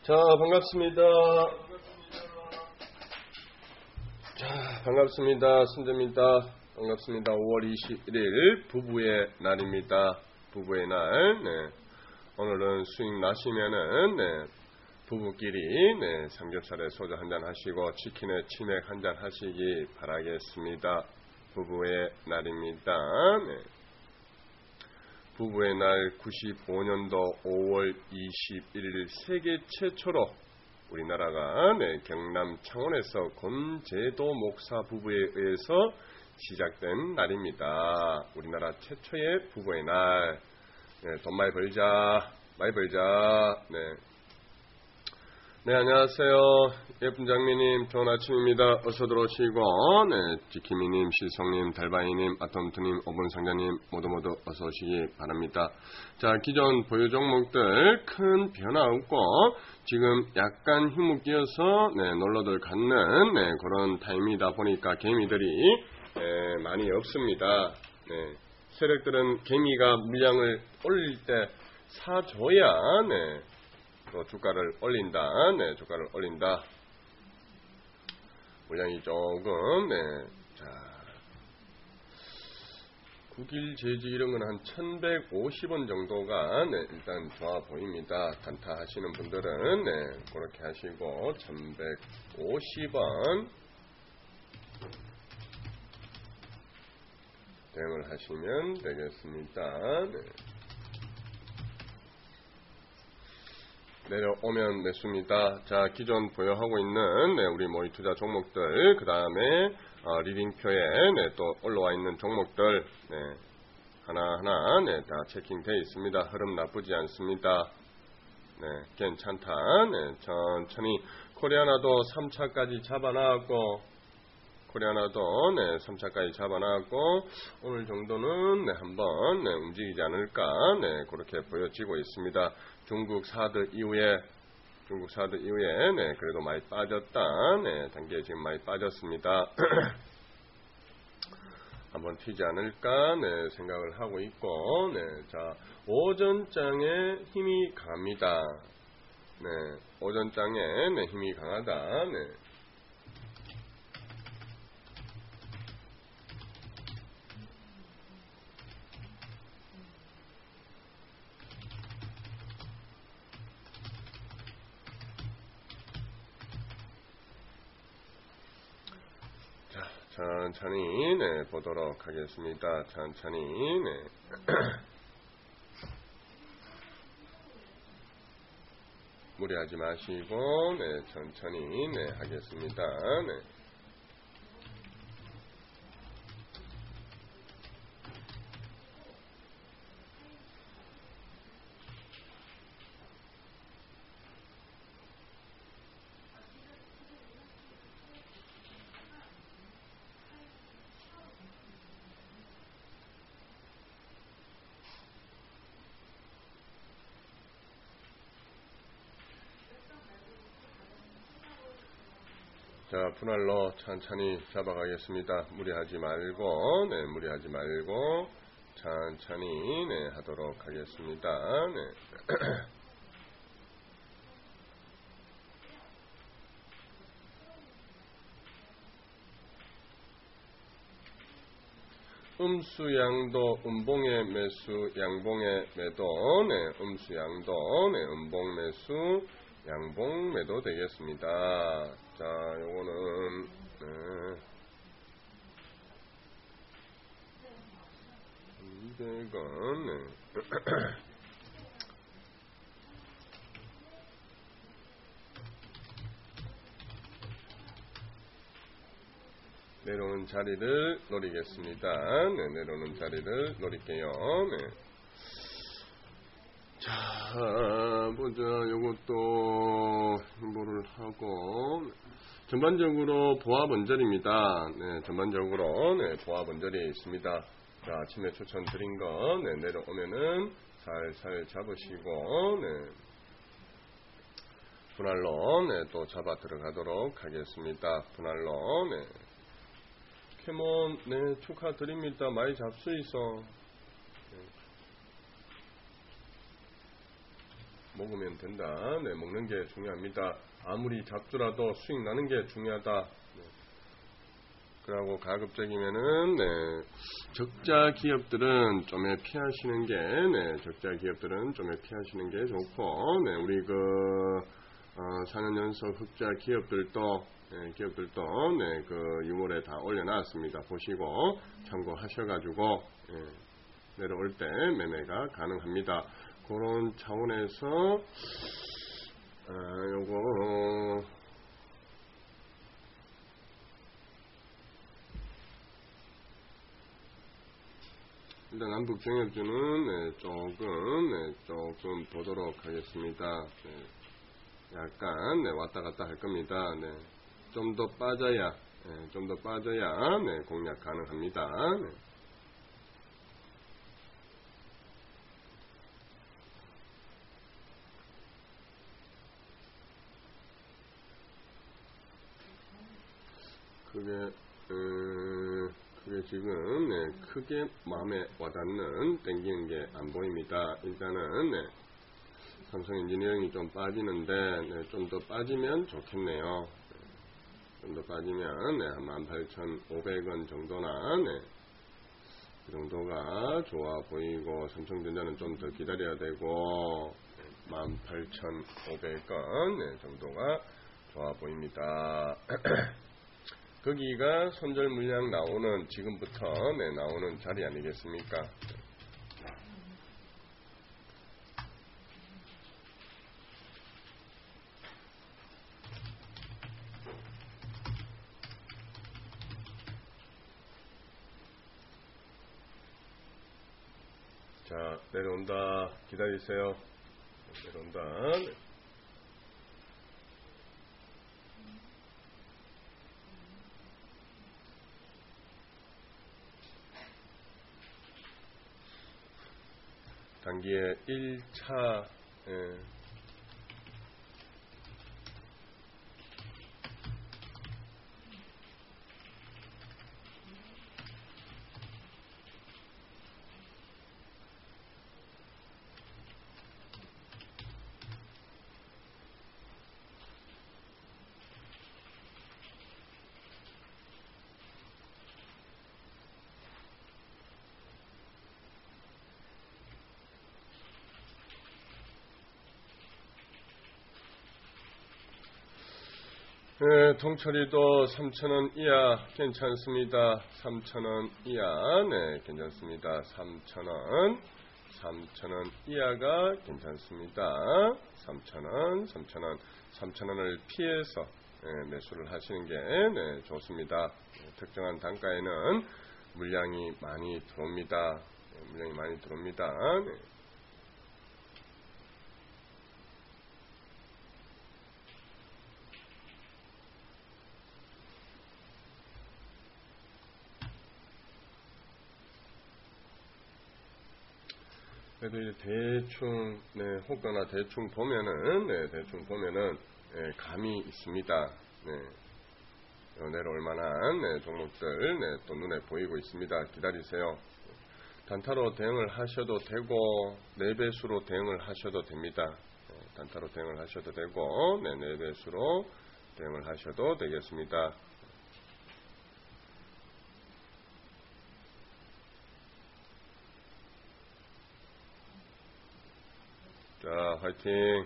자, 반갑습니다. 반갑습니다. 순재입니다. 반갑습니다. 5월 21일 부부의 날입니다. 부부의 날. 네. 오늘은 수익 나시면은 부부끼리 삼겹살에 소주 한잔 하시고 치킨에 치맥 한잔 하시기 바라겠습니다. 부부의 날입니다. 네. 부부의 날 95년도 5월 21일 세계 최초로 우리나라가 경남 창원에서 권제도 목사 부부에 의해서 시작된 날입니다. 우리나라 최초의 부부의 날. 돈 많이 벌자. 네, 안녕하세요. 예쁜 장미님, 좋은 아침입니다. 어서 들어오시고, 지키미님, 실성님, 달바이님, 아톰트님, 오븐상자님, 모두 어서 오시기 바랍니다. 자, 기존 보유 종목들 큰 변화 없고, 지금 약간 힘을 끼어서, 놀러들 갖는, 그런 타임이다 보니까 개미들이, 많이 없습니다. 세력들은 개미가 물량을 올릴 때 사줘야, 또 주가를 올린다. 주가를 올린다. 물량이 조금, 자, 국일 제지 이런 건 한 1150원 정도가, 일단 좋아 보입니다. 단타 하시는 분들은, 그렇게 하시고, 1150원 대응을 하시면 되겠습니다. 내려오면 매수입니다. 자, 기존 보유하고 있는 우리 모의 투자 종목들, 그 다음에 리딩표에 또 올라와 있는 종목들 하나하나 다 체킹되어 있습니다. 흐름 나쁘지 않습니다. 괜찮다. 천천히 코리아나도 3차까지 잡아나왔고, 코리아나도 3차까지 잡아나왔고, 오늘 정도는 한번 움직이지 않을까, 그렇게 보여지고 있습니다. 중국 사드 이후에 그래도 많이 빠졌다. 단계에 지금 많이 빠졌습니다. 한번 튀지 않을까 생각을 하고 있고, 자, 오전장에 힘이 강합니다. 오전장에 힘이 강하다. 천천히 보도록 하겠습니다. 천천히 무리하지 마시고 천천히 하겠습니다. 자, 분할로 천천히 잡아가겠습니다. 무리하지 말고 천천히 하도록 하겠습니다. 음수양도, 음봉의 매수, 양봉의 매도, 음수양도, 음봉 매수, 양봉 매도 되겠습니다. 자, 요거는, 이건, 내려오는 자리를 노리겠습니다. 내려오는 자리를 노릴게요. 자, 보자. 요것도 뭐를 하고, 전반적으로 보합 원절입니다. 전반적으로 보합 원절이 있습니다. 자, 아침에 추천드린 거 내려오면은 살살 잡으시고 분할로 또 잡아 들어가도록 하겠습니다. 분할로 캐몬 축하드립니다. 많이 잡수 있어. 먹으면 된다. 네, 먹는 게 중요합니다. 아무리 작주라도 수익 나는 게 중요하다. 네. 그러고 가급적이면은 네, 적자 기업들은 좀 피하시는 게 적자 기업들은 좀 피하시는 게 좋고 우리 4년 연속 흑자 기업들도 그 유물에 다 올려놨습니다. 보시고 참고하셔가지고 내려올 때 매매가 가능합니다. 그런 차원에서 요거 일단 남북정협주는 조금 보도록 하겠습니다. 약간 왔다 갔다 할 겁니다. 좀 더 빠져야 공략 가능합니다. 그게 지금 크게 마음에 와닿는 땡기는 게 안 보입니다. 일단은 삼성 엔지니어링이 좀 빠지는데 좀 더 빠지면 좋겠네요. 좀 더 빠지면 한 18,500원 정도나 그 정도가 좋아 보이고, 삼성전자는 좀 더 기다려야 되고 18,500원 정도가 좋아 보입니다. 거기가 손절 물량 나오는 지금부터 나오는 자리 아니겠습니까? 자, 내려온다. 기다리세요. 내려온다. 단기에 1차 통처리도 3,000원 이하 괜찮습니다. 3,000원 이하 괜찮습니다. 3,000원 이하가 괜찮습니다. 3,000원을 피해서 매수를 하시는 게 좋습니다. 특정한 단가에는 물량이 많이 들어옵니다. 그래도 이제 대충 호가나 대충 보면은 감이 있습니다. 내려올 만한 종목들 또 눈에 보이고 있습니다. 기다리세요. 단타로 대응을 하셔도 되고 4배수로 대응을 하셔도 됩니다. 단타로 대응을 하셔도 되고 4배수로 대응을 하셔도 되겠습니다. 자, 화이팅!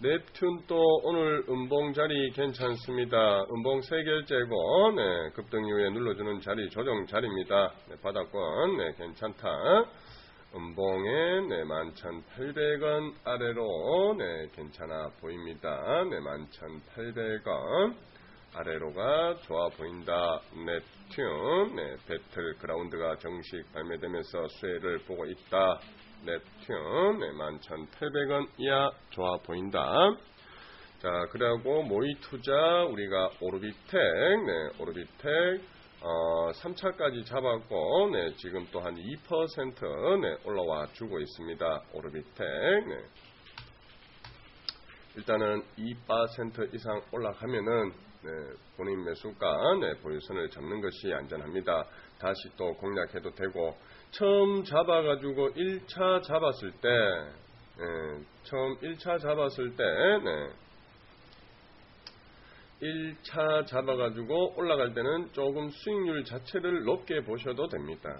넵튠도 오늘 음봉 자리 괜찮습니다. 음봉 3결제고 급등 이후에 눌러주는 자리 조정 자리입니다. 바닥권 괜찮다. 음봉에 11,800원 아래로 괜찮아 보입니다. 11,800원 아래로가 좋아 보인다. 넵튠 배틀 그라운드가 정식 발매되면서 수혜를 보고 있다. 넵튠 11,800원 이하 좋아 보인다. 자, 그리고 모의 투자 우리가 오르비텍 3차까지 잡았고 지금 또 한 2% 올라와 주고 있습니다. 오르비텍 일단은 2% 이상 올라가면은 본인 매수가 보유선을 잡는 것이 안전합니다. 다시 또 공략해도 되고, 처음 잡아가지고 1차 잡았을 때 처음 1차 잡았을 때 1차 잡아가지고 올라갈 때는 조금 수익률 자체를 높게 보셔도 됩니다.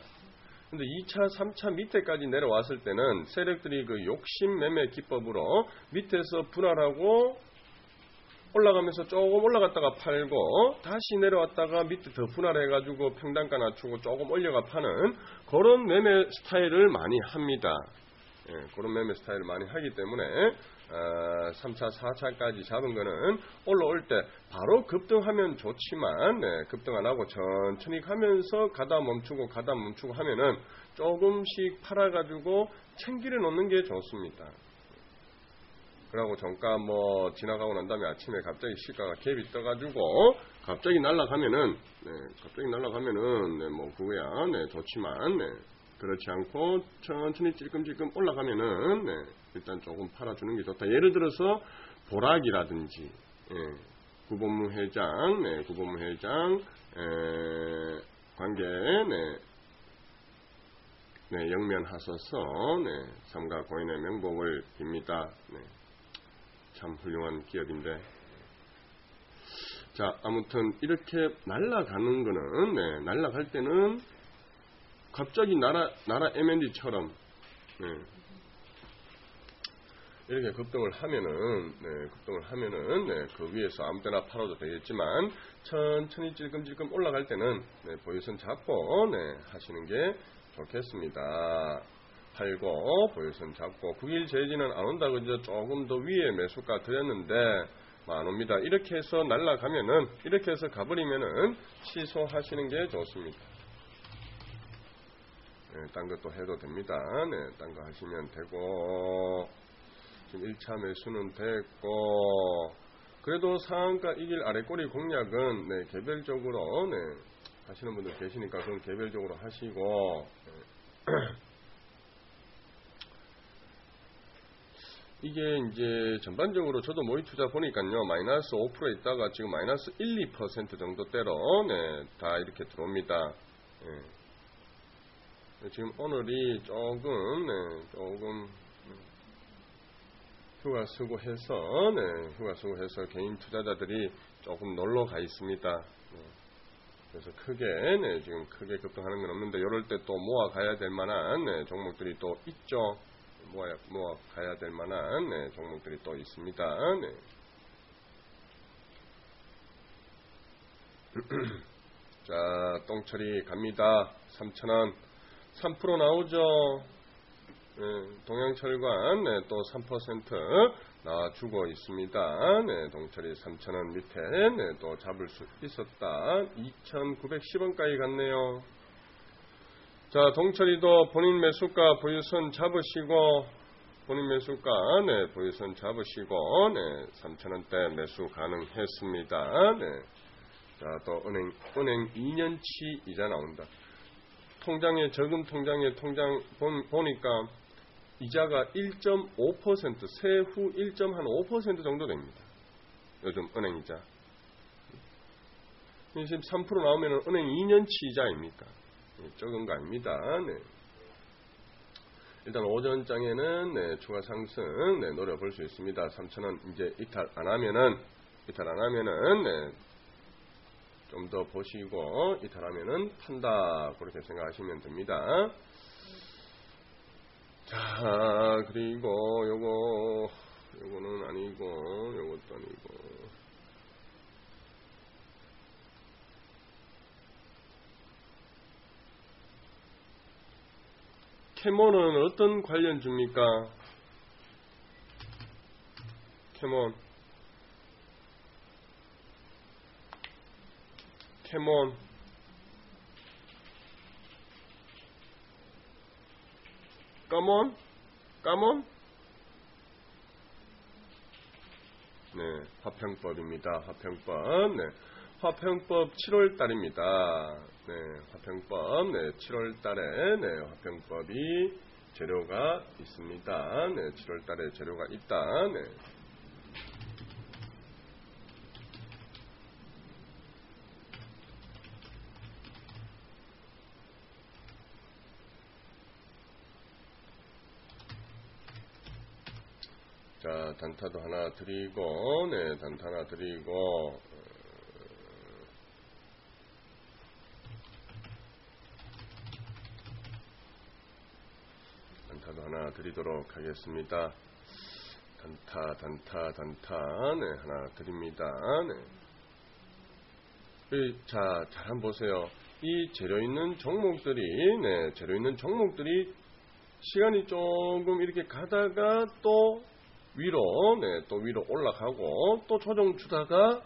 근데 2차, 3차 밑에까지 내려왔을 때는 세력들이 그 욕심 매매 기법으로 밑에서 분할하고 올라가면서 조금 올라갔다가 팔고 다시 내려왔다가 밑에 더 분할해가지고 평단가 낮추고 조금 올려가 파는 그런 매매 스타일을 많이 합니다. 그런 매매 스타일을 많이 하기 때문에 3차, 4차까지 잡은 거는 올라올 때 바로 급등하면 좋지만 급등 안 하고 천천히 가면서 가다 멈추고 하면은 조금씩 팔아가지고 챙기려 놓는 게 좋습니다. 그러고 정가 지나가고 난 다음에 아침에 갑자기 시가가 갭이 떠가지고 갑자기 날아가면은 그거야 좋지만 그렇지 않고 천천히 찔끔찔끔 올라가면은 일단 조금 팔아주는 게 좋다. 예를 들어서 보락이라든지 구본무 회장 관계 영면하셔서 삼가 고인의 명복을 빕니다. 참 훌륭한 기업인데. 자, 아무튼 이렇게 날아가는 거는 날아갈 때는 갑자기 나라 M&D처럼 이렇게 급등을 하면은 그 위에서 아무 때나 팔아도 되겠지만 천천히 찔끔찔끔 올라갈 때는 보유선 잡고 하시는 게 좋겠습니다. 팔고 보유선 잡고 9일 재지는 안 온다 그죠? 조금 더 위에 매수가 드렸는데 안 옵니다. 이렇게 해서 날아가면은 이렇게 해서 가버리면은 취소하시는 게 좋습니다. 딴 것도 해도 됩니다. 딴 거 하시면 되고 지금 1차 매수는 됐고 그래도 상한가 이길 아래꼬리 공략은 개별적으로 하시는 분들 계시니까 그건 개별적으로 하시고 이게 이제 전반적으로 저도 모의 투자 보니까요 마이너스 5% 있다가 지금 마이너스 1, 2% 정도대로 다 이렇게 들어옵니다. 지금 오늘이 조금 휴가 쓰고 해서 개인 투자자들이 조금 놀러 가 있습니다. 그래서 지금 크게 급등하는 건 없는데 이럴 때 또 모아 가야 될 만한 종목들이 또 있죠. 모아 가야 될 만한 종목들이 또 있습니다. 자, 똥처리 갑니다. 3,000원 3% 나오죠. 동양철관 또 3% 나와주고 있습니다. 동철이 3,000원 밑에 또 잡을 수 있었다. 2,910원까지 갔네요. 자, 동철이도 본인 매수가 보유선 잡으시고 보유선 잡으시고 3,000원대 매수 가능했습니다. 자, 또 은행 2년치 이자 나온다. 저금 통장에 보니까 이자가 1.5% 세후 1.5% 정도 됩니다. 요즘 은행 이자. 지금 3% 나오면 은행 2년치 이자입니까? 적은 거 아닙니다. 일단 오전장에는 추가 상승 노려볼 수 있습니다. 3,000원 이제 이탈 안 하면은 좀 더 보시고 이탈하면은 판다 그렇게 생각하시면 됩니다. 자, 그리고 요거는 아니고 요것도 아니고 캐몬은 어떤 관련주입니까? 캐몬 까몬? 화평법입니다. 화평법 7월달입니다. 화평법 7월달에 화평법이 재료가 있습니다. 7월달에 재료가 있다. 자, 단타도 하나 드리고, 네, 단타 하나 드리고, 단타도 하나 드리도록 하겠습니다. 단타, 네, 하나 드립니다. 네. 자, 잘 한번 보세요. 이 재료 있는 종목들이, 네, 재료 있는 종목들이 시간이 조금 이렇게 가다가 또 위로, 네, 또 위로 올라가고, 또 조정 주다가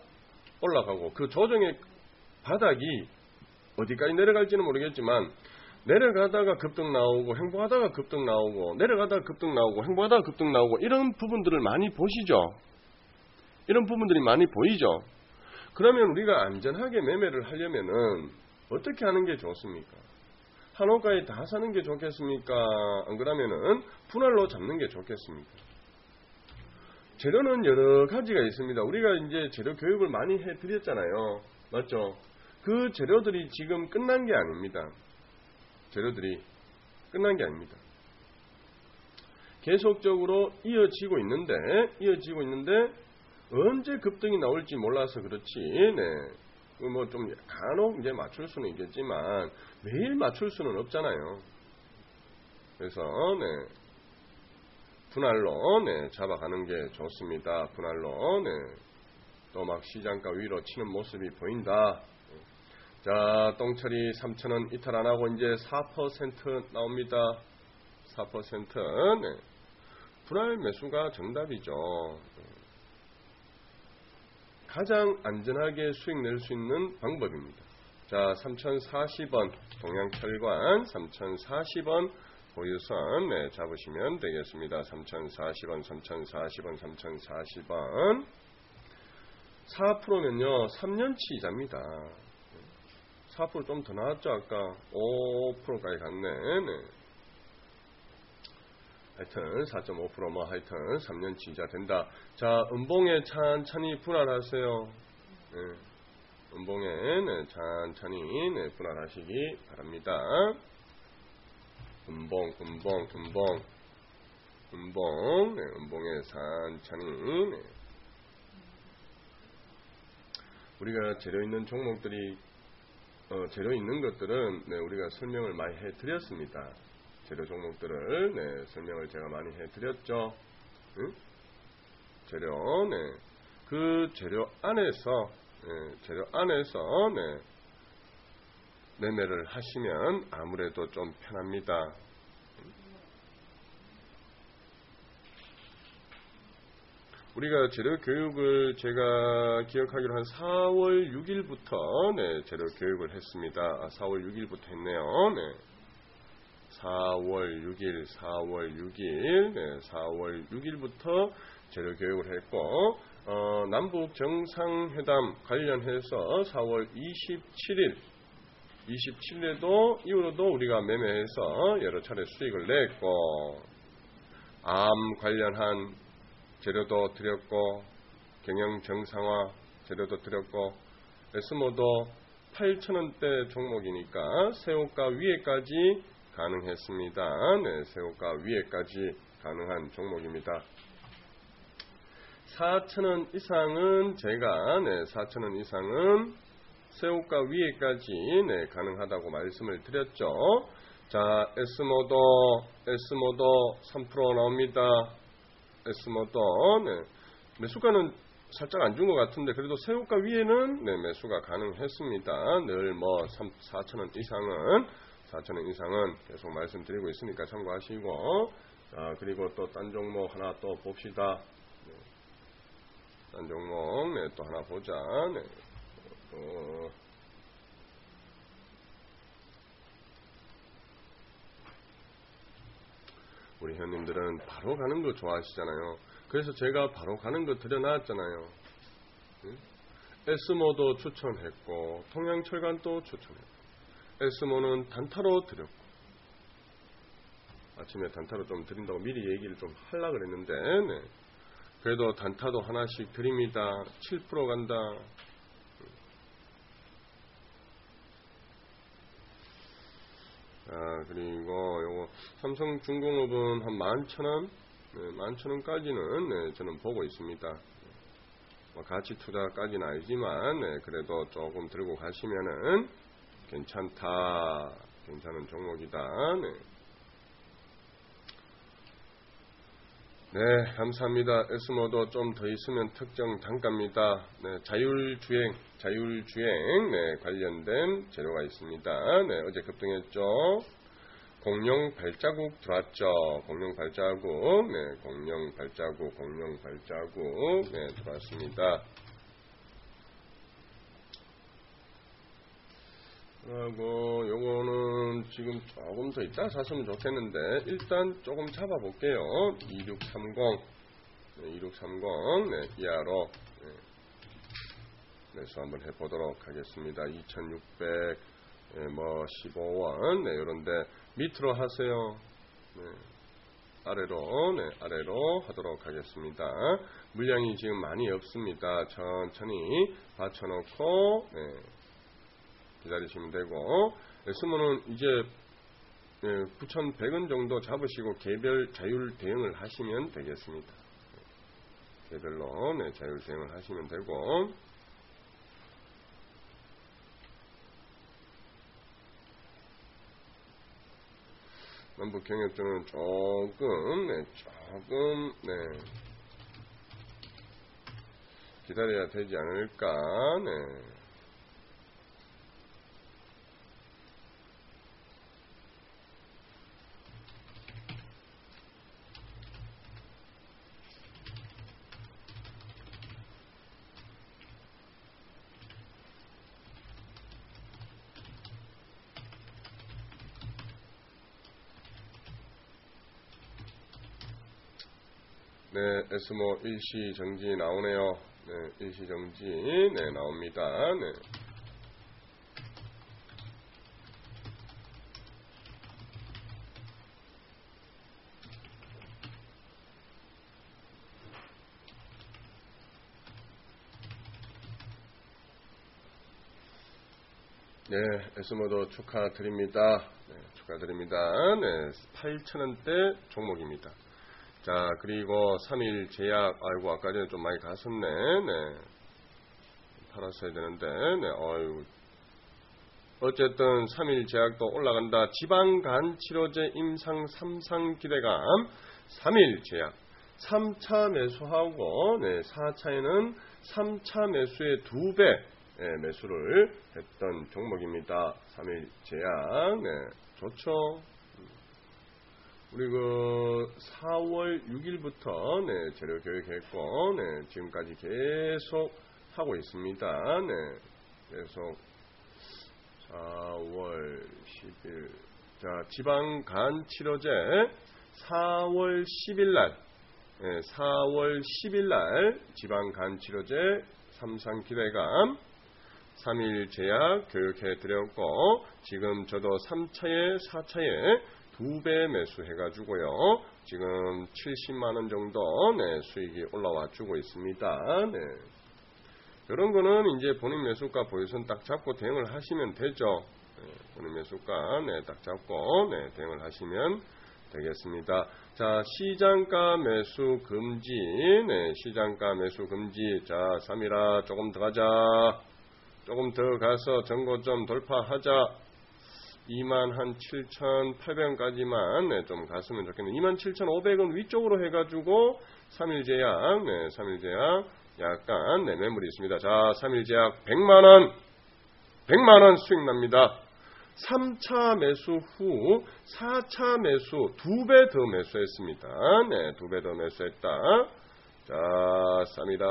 올라가고, 그 조정의 바닥이 어디까지 내려갈지는 모르겠지만, 내려가다가 급등 나오고, 행보하다가 급등 나오고, 내려가다가 급등 나오고, 행보하다가 급등 나오고, 이런 부분들을 많이 보시죠? 이런 부분들이 많이 보이죠? 그러면 우리가 안전하게 매매를 하려면은 어떻게 하는 게 좋습니까? 한호가에 다 사는 게 좋겠습니까? 안 그러면은 분할로 잡는 게 좋겠습니까? 재료는 여러 가지가 있습니다. 우리가 이제 재료 교육을 많이 해드렸잖아요. 맞죠? 그 재료들이 지금 끝난 게 아닙니다. 재료들이 끝난 게 아닙니다. 계속적으로 이어지고 있는데 언제 급등이 나올지 몰라서 그렇지, 네. 뭐 좀 간혹 이제 맞출 수는 있겠지만 매일 맞출 수는 없잖아요. 그래서 네. 분할로 네, 잡아가는 게 좋습니다. 분할로 네. 또 막 시장가 위로 치는 모습이 보인다. 자, 똥처리 3,000원 이탈 안 하고 이제 4% 나옵니다. 4%. 네. 분할 매수가 정답이죠. 가장 안전하게 수익 낼 수 있는 방법입니다. 자, 3,040원 동양철관 3,040원 보유선 네, 잡으시면 되겠습니다. 3,040원 4%면요 3년치 이자입니다. 4% 좀 더 나왔죠. 아까 5%까지 갔네. 네. 하여튼 4.5% 뭐 하여튼 3년치 이자 된다. 자, 음봉에 천천히 분할하세요. 네. 음봉에 네, 천천히 네, 분할하시기 바랍니다. 음봉 네, 음봉에 천천히 네. 우리가 재료 있는 종목들이 재료 있는 것들은 네, 우리가 설명을 많이 해드렸습니다. 재료 종목들을 네, 설명을 제가 많이 해드렸죠. 응? 재료, 네. 그 재료 안에서 네, 매매를 하시면 아무래도 좀 편합니다. 우리가 재료 교육을 제가 기억하기로 한 4월 6일부터 네, 재료 교육을 했습니다. 4월 6일부터 했네요. 네. 4월 6일, 네, 4월 6일부터 재료 교육을 했고, 남북 정상회담 관련해서 4월 27일에도 이후로도 우리가 매매해서 여러 차례 수익을 냈고, 암 관련한 재료도 드렸고, 경영 정상화 재료도 드렸고, 에스모도 8,000원대 종목이니까 새우가 위에까지 가능했습니다. 네, 새우가 위에까지 가능한 종목입니다. 4,000원 이상은 제가 4,000원 이상은 새우가 위에까지 네, 가능하다고 말씀을 드렸죠. 자, 에스모도 3% 나옵니다. 에스모도 네, 매수가는 살짝 안 준 것 같은데 그래도 새우가 위에는 네, 매수가 가능했습니다. 늘 뭐 4,000원 이상은 계속 말씀드리고 있으니까 참고하시고, 그리고 또 딴 종목 하나 또 봅시다. 네. 딴 종목 네, 또 하나 보자. 네. 우리 회원님들은 바로 가는 거 좋아하시잖아요. 그래서 제가 바로 가는 거 드려놨잖아요. 응? 에스모도 추천했고 통양철관도 추천했고, 에스모는 단타로 드렸고, 아침에 단타로 좀 드린다고 미리 얘기를 좀 하려고 그랬는데 네. 그래도 단타도 하나씩 드립니다. 7% 간다. 자, 그리고 요거 삼성중공업은 한 11,000원 11,000원까지는 저는 보고 있습니다. 가치 투자까지는 아니지만 그래도 조금 들고 가시면은 괜찮다. 괜찮은 종목이다. 네, 감사합니다. 에스모도 좀 더 있으면 특정 단가입니다. 자율주행 관련된 재료가 있습니다. 어제 급등했죠. 공룡 발자국 들어왔죠. 공룡 발자국 들어왔습니다. 그리고 요거는 지금 조금 더 있다 샀으면 좋겠는데 일단 조금 잡아볼게요. 2630 이하로 매수 한번 해보도록 하겠습니다. 2615원 요런데 밑으로 하세요. 아래로 하도록 하겠습니다. 물량이 지금 많이 없습니다. 천천히 받쳐놓고 기다리시면 되고, 에스모는 이제 9,100원 정도 잡으시고 개별 자율 대응을 하시면 되겠습니다. 개별로 자율 대응을 하시면 되고, 남북 경협주는 조금 기다려야 되지 않을까. 에스모 일시정지 나오네요. 일시정지 나옵니다. 에스모도 축하드립니다. 축하드립니다. 8,000원대 종목입니다. 자, 그리고 3일 제약, 아이고, 아까 전에 좀 많이 갔었네. 팔았어야 되는데, 어쨌든 3일 제약도 올라간다. 지방간 치료제 임상 3상 기대감, 3일 제약. 3차 매수하고, 4차에는 3차 매수의 2배 매수를 했던 종목입니다. 3일 제약. 좋죠. 우리 4월 6일부터 재료 교육했고 지금까지 계속 하고 있습니다. 계속 4월 10일 자 지방간 치료제 4월 10일날 지방간 치료제 3상 기대감 3일 제약 교육해 드렸고 지금 저도 3차에 4차에 2배 매수해가지고요. 지금 70만원 정도 수익이 올라와 주고 있습니다. 이런 거는 이제 본인 매수가 보유선 딱 잡고 대응을 하시면 되죠. 본인 매수가 딱 잡고 대응을 하시면 되겠습니다. 자, 시장가 매수 금지. 시장가 매수 금지. 자, 3일아 조금 더 가자. 조금 더 가서 전고점 돌파하자. 27,800원까지만 좀 갔으면 좋겠네요. 27,500원 위쪽으로 해가지고 3일 제약, 3일 제약 약간 매물이 있습니다. 자, 3일 제약 100만원 수익 납니다. 3차 매수 후 4차 매수 2배 더 매수했습니다. 2배 더 매수했다. 자, 쌍이라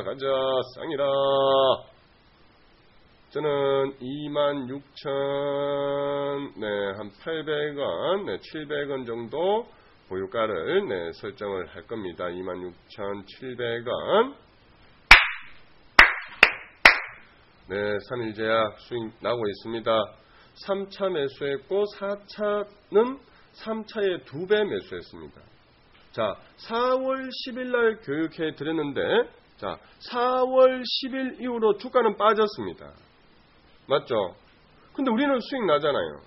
가자. 쌍이라. 저는 26,000, 한 800원, 700원 정도 보유가를 설정을 할 겁니다. 26,700원. 3일 제약 수익 나고 있습니다. 3차 매수했고 4차는 3차에 2배 매수했습니다. 자, 4월 10일 날 교육해 드렸는데, 자, 4월 10일 이후로 주가는 빠졌습니다. 맞죠? 근데 우리는 수익 나잖아요.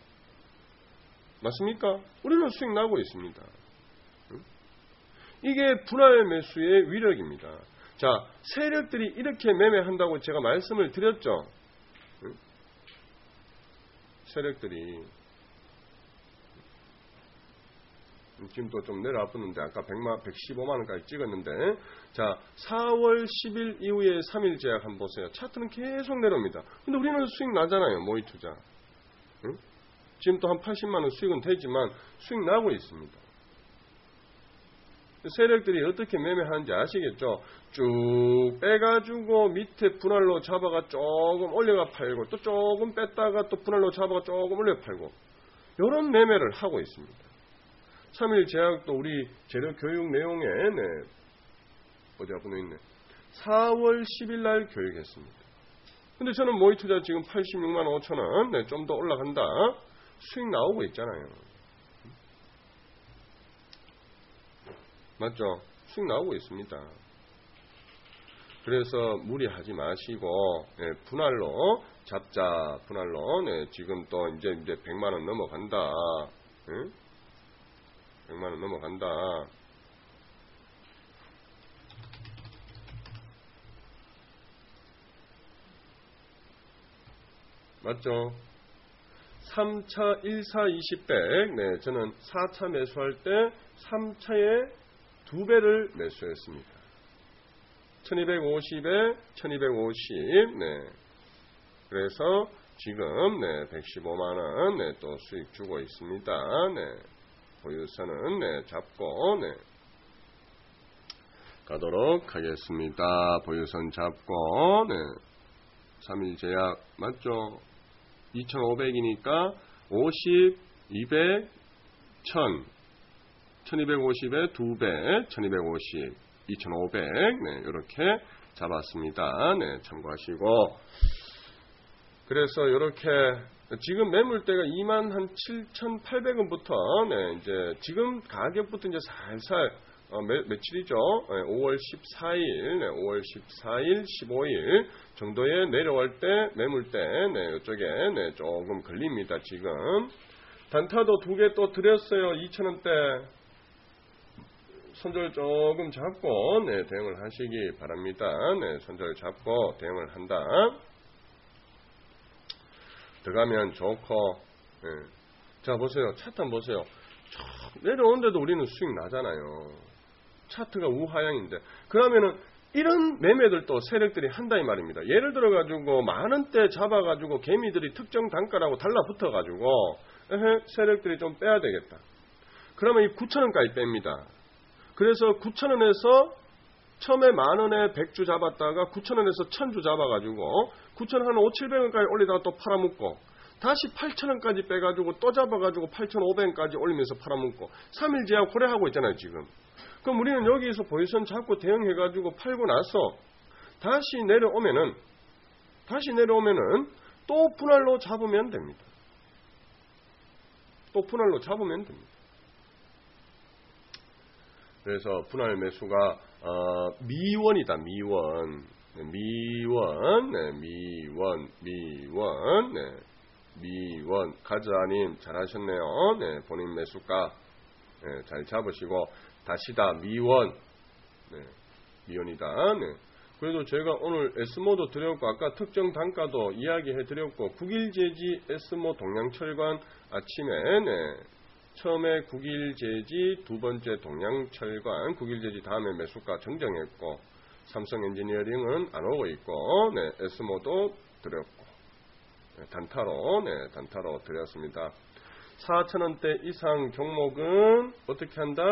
맞습니까? 우리는 수익 나고 있습니다. 이게 분할 매수의 위력입니다. 자, 세력들이 이렇게 매매한다고 제가 말씀을 드렸죠. 응? 세력들이 지금 또 좀 내려왔는데 아까 115만 원까지 찍었는데, 자 4월 10일 이후에 3일 제약 한번 보세요. 차트는 계속 내려옵니다. 근데 우리는 수익 나잖아요. 모의 투자. 응? 지금 또 한 80만 원 수익은 되지만 수익 나고 있습니다. 세력들이 어떻게 매매하는지 아시겠죠? 쭉 빼가지고 밑에 분할로 잡아가 조금 올려가 팔고, 또 조금 뺐다가 또 분할로 잡아가 조금 올려 팔고, 이런 매매를 하고 있습니다. 3일 제약도 우리 재료 교육 내용에 어디가 보내있네. 4월 10일 날 교육했습니다. 근데 저는 모의 투자 지금 86만 5천 원, 좀 더 올라간다. 수익 나오고 있잖아요. 맞죠? 수익 나오고 있습니다. 그래서 무리하지 마시고 분할로 잡자. 분할로 지금 또 이제 100만 원 넘어간다. 100만 원 넘어간다. 맞죠? 3차 1사 20백. 저는 4차 매수할 때 3차에 2배를 매수했습니다. 1250에 1250. 그래서 지금 115만원 또 수익 주고 있습니다. 보유선은 잡고 가도록 하겠습니다. 보유선 잡고 3일 제약 맞죠? 2500이니까 50, 200, 1000 1250에 2배 1250, 2500 이렇게 잡았습니다. 참고하시고, 그래서 이렇게 지금 매물대가 27,800원부터 이제 지금 가격부터 이제 살살 며칠이죠? 5월 14일, 5월 14일, 15일 정도에 내려올 때 매물대 이쪽에 조금 걸립니다. 지금 단타도 2개 또 드렸어요. 2,000원대 손절 조금 잡고 대응을 하시기 바랍니다. 손절 잡고 대응을 한다. 들어가면 좋고. 자 보세요. 차트 한번 보세요. 내려오는데도 우리는 수익 나잖아요. 차트가 우하향인데. 그러면은 이런 매매들도 세력들이 한다 이 말입니다. 예를 들어 가지고 만원대 잡아 가지고 개미들이 특정 단가라고 달라붙어 가지고 세력들이 좀 빼야 되겠다. 그러면 이 9,000원까지 뺍니다. 그래서 9,000원에서 처음에 만원에 100주 잡았다가 9,000원에서 1,000주 잡아가지고 9,000원 한 5,700원까지 올리다가 또 팔아먹고, 다시 8,000원까지 빼가지고 또 잡아가지고 8,500원까지 올리면서 팔아먹고, 3일 제약 고려하고 있잖아요 지금. 그럼 우리는 여기서 보유선 잡고 대응해가지고 팔고 나서 다시 내려오면은 또 분할로 잡으면 됩니다. 또 분할로 잡으면 됩니다. 그래서 분할 매수가 미원이다. 미원. 가즈아님 잘하셨네요. 본인 매수가 잘 잡으시고, 다시다. 미원이다. 그래도 제가 오늘 S모도 드렸고, 아까 특정 단가도 이야기해 드렸고, 국일제지 S모 동양철관 아침에 처음에 국일제지, 두 번째 동양철관, 국일제지 다음에 매수가 정정했고, 삼성엔지니어링은 안 오고 있고, S모도 드렸고, 단타로 드렸습니다. 4,000원대 이상 종목은 어떻게 한다?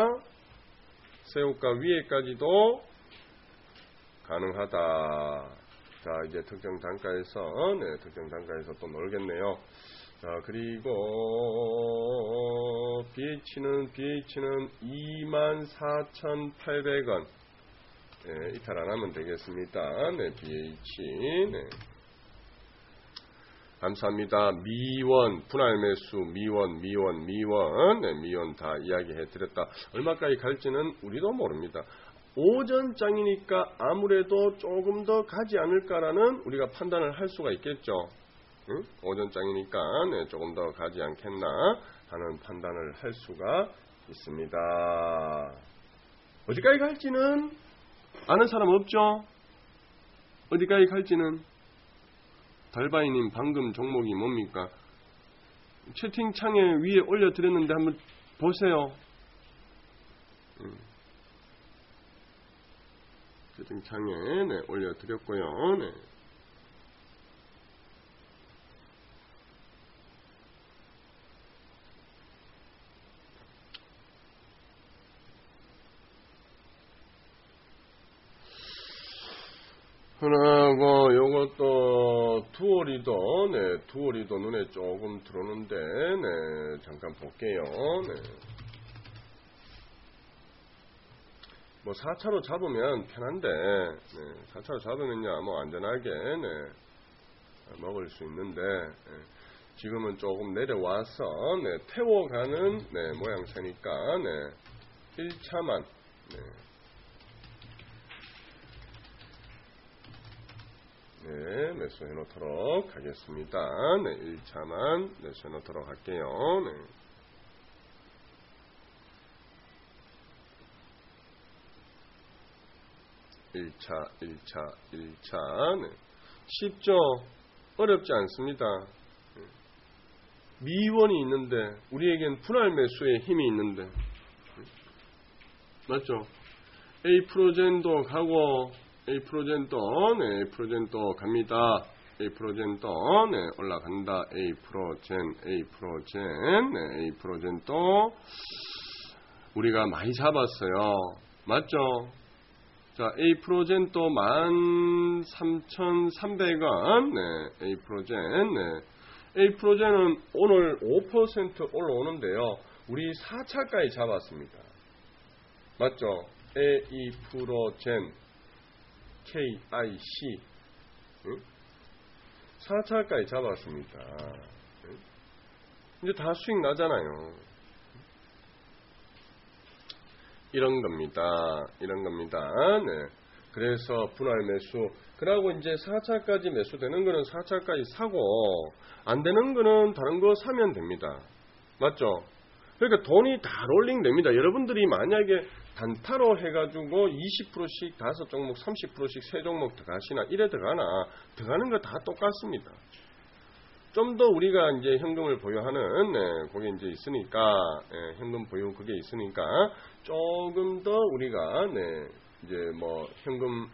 새우가 위에까지도 가능하다. 자, 이제 특정 단가에서 또 놀겠네요. 자, 그리고 BH는 24,800원. 이탈 안 하면 되겠습니다. BH. 감사합니다. 미원, 분할 매수, 미원 다 이야기해 드렸다. 얼마까지 갈지는 우리도 모릅니다. 오전장이니까 아무래도 조금 더 가지 않을까라는 우리가 판단을 할 수가 있겠죠. 응? 오전장이니까 조금 더 가지 않겠나 하는 판단을 할 수가 있습니다. 어디까지 갈지는 아는 사람 없죠? 어디까지 갈지는. 달바이님 방금 종목이 뭡니까? 채팅창에 위에 올려드렸는데 한번 보세요. 채팅창에 네, 올려드렸고요. 네. 그리고 요것도 두오리도 네, 두오리도 눈에 조금 들어오는데 네, 잠깐 볼게요. 네. 뭐 4차로 잡으면 편한데 네, 4차로 잡으면야 뭐 안전하게 네, 먹을 수 있는데 네, 지금은 조금 내려와서 네, 태워가는 네, 모양새니까 네, 1차만 네. 네, 매수해 놓도록 하겠습니다. 네, 1차만 매수해 놓도록 할게요. 네. (1차) 네. 쉽죠? 어렵지 않습니다. 미원이 있는데 우리에겐 분할 매수의 힘이 있는데 맞죠? A%젠도 가고 A%젠도 네, A%젠도 갑니다. A%젠도 네, 올라간다. A%젠 네, A%젠도 우리가 많이 잡았어요. 맞죠? 자, A%젠도 13,300원 네, A%젠 네. A%젠은 오늘 5% 올라오는데요. 우리 4차까지 잡았습니다. 맞죠? A%젠 KIC 4차까지 잡았습니다. 이제 다 수익 나잖아요. 이런 겁니다. 네. 그래서 분할 매수. 그러고 이제 4차까지 매수되는 거는 4차까지 사고 안 되는 거는 다른 거 사면 됩니다. 맞죠? 그러니까 돈이 다 롤링 됩니다. 여러분들이 만약에 단타로 해가지고 20%씩 5종목 30%씩 3종목 들어가시나 이래 들어가는 거 다 똑같습니다. 좀 더 우리가 이제 현금을 보유하는 네, 그게 이제 있으니까 네, 현금 보유 그게 있으니까 조금 더 우리가 네, 이제 뭐 현금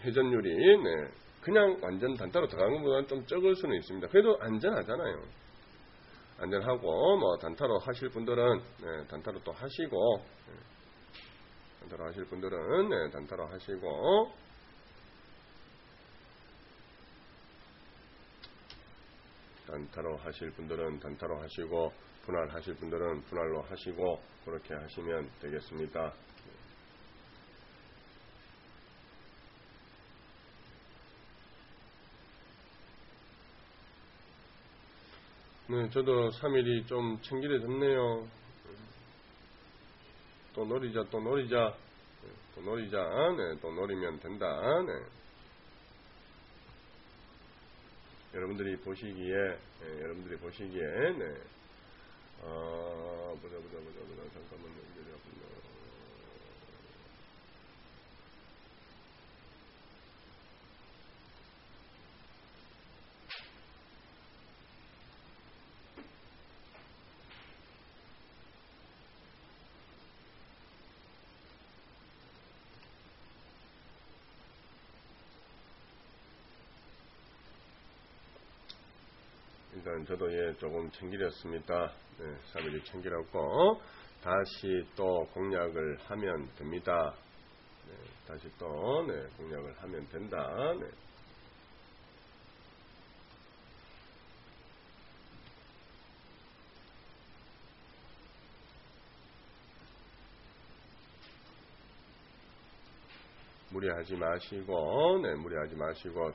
회전율이 네, 그냥 완전 단타로 들어가는 것보다는 좀 적을 수는 있습니다. 그래도 안전하잖아요. 안전하고 뭐 단타로 하실 분들은 네, 단타로 또 하시고 네, 단타로 하실 분들은 네, 단타로 하시고 단타로 하실 분들은 단타로 하시고 분할하실 분들은 분할로 하시고 그렇게 하시면 되겠습니다. 네, 저도 3일이 좀 챙기려졌네요. 또 노리자. 네, 또 노리면 된다. 네. 여러분들이 보시기에, 네. 보자. 잠깐만요. 일단 저도 조금 챙기렸습니다. 네, 3일이 챙기라고 다시 또 공략을 하면 됩니다. 네, 다시 또 네, 공략을 하면 된다. 네. 무리하지 마시고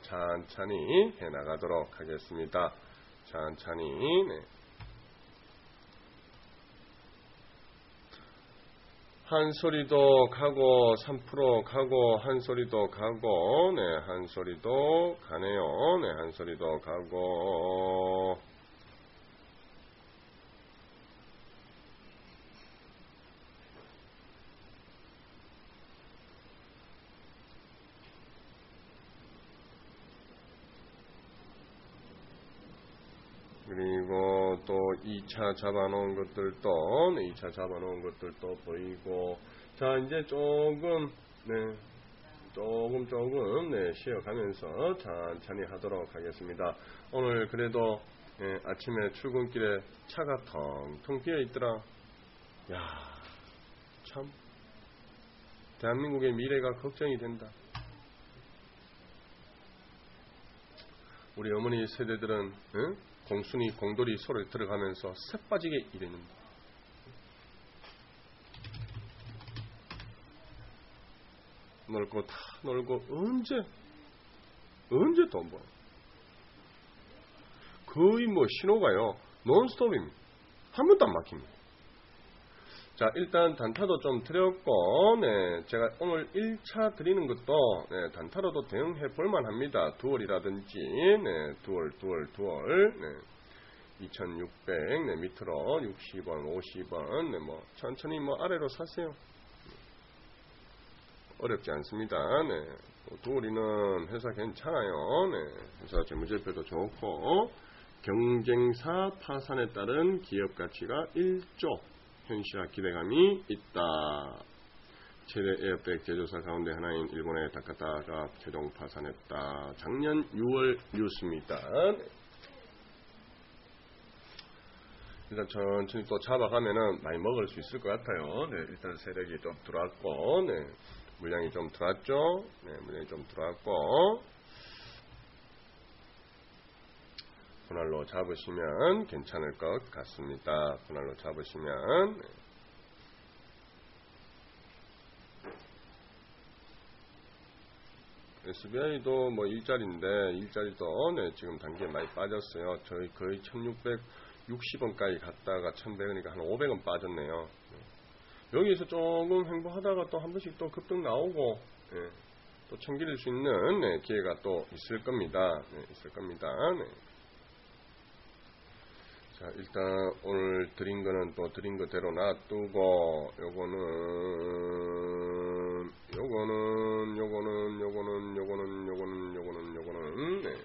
천천히 해 나가도록 하겠습니다. 천천히 네. 한 소리도 가고 3% 가고 한 소리도 가고 네, 한 소리도 가네요. 네, 한 소리도 가고 2차 잡아놓은 것들도, 네, 2차 잡아놓은 것들도 보이고, 자, 이제 조금, 네, 조금, 네, 쉬어가면서 천천히 하도록 하겠습니다. 오늘 그래도, 네, 아침에 출근길에 차가 텅텅 비어 있더라. 야, 참, 대한민국의 미래가 걱정이 된다. 우리 어머니 세대들은, 응? 공순이, 공돌이 소리 들어가면서 새빠지게 일했는데. 놀고 다 놀고 언제 돈 벌어? 거의 뭐 신호가요 논스톱입니다. 한 번도 안 막힙니다. 자, 일단 단타도 좀 드렸고, 네, 제가 오늘 1차 드리는 것도, 네, 단타로도 대응해 볼만 합니다. 두월이라든지, 네, 두월, 네, 2600, 네, 밑으로 60원, 50원, 네, 뭐, 천천히 뭐, 아래로 사세요. 어렵지 않습니다. 네. 두월이는 회사 괜찮아요. 네. 회사 재무제표도 좋고, 경쟁사 파산에 따른 기업 가치가 1조, 현실화 기대감이 있다. 최대 에어백 제조사 가운데 하나인 일본의 다카타가 최종 파산했다. 작년 6월 뉴스입니다. 네. 일단 천천히 또 잡아가면은 많이 먹을 수 있을 것 같아요. 네, 일단 세력이 좀 들어왔고, 네, 물량이 좀 들어왔죠. 네, 물량이 좀 들어왔고, 분할로 잡으시면 괜찮을 것 같습니다. 분할로 잡으시면. 네. SBI도 뭐 일자리도 네, 지금 단계 많이 빠졌어요. 저희 거의 1660원까지 갔다가 1100원이니까 한 500원 빠졌네요. 네. 여기에서 조금 행보하다가 또 한 번씩 또 급등 나오고, 네, 또 챙길 수 있는, 네, 기회가 또 있을 겁니다. 네, 있을 겁니다. 네. 자, 일단 오늘 드린 거는 또 드린 거대로 놔두고, 요거는 네.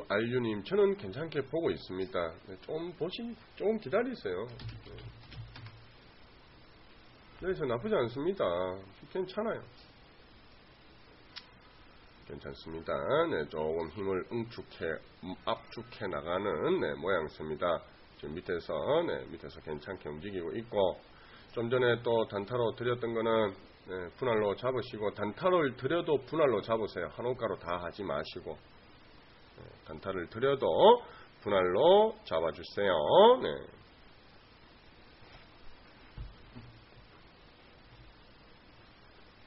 알유님, 저는 괜찮게 보고 있습니다. 네, 조금 기다리세요. 네. 그래서 나쁘지 않습니다. 괜찮아요. 괜찮습니다. 네, 조금 힘을 압축해 나가는, 네, 모양새입니다. 지금 밑에서 괜찮게 움직이고 있고, 좀 전에 또 단타로 드렸던 거는, 네, 분할로 잡으시고, 단타를 드려도 분할로 잡으세요. 한옥가로 다 하지 마시고, 네, 단타를 드려도 분할로 잡아주세요. 네.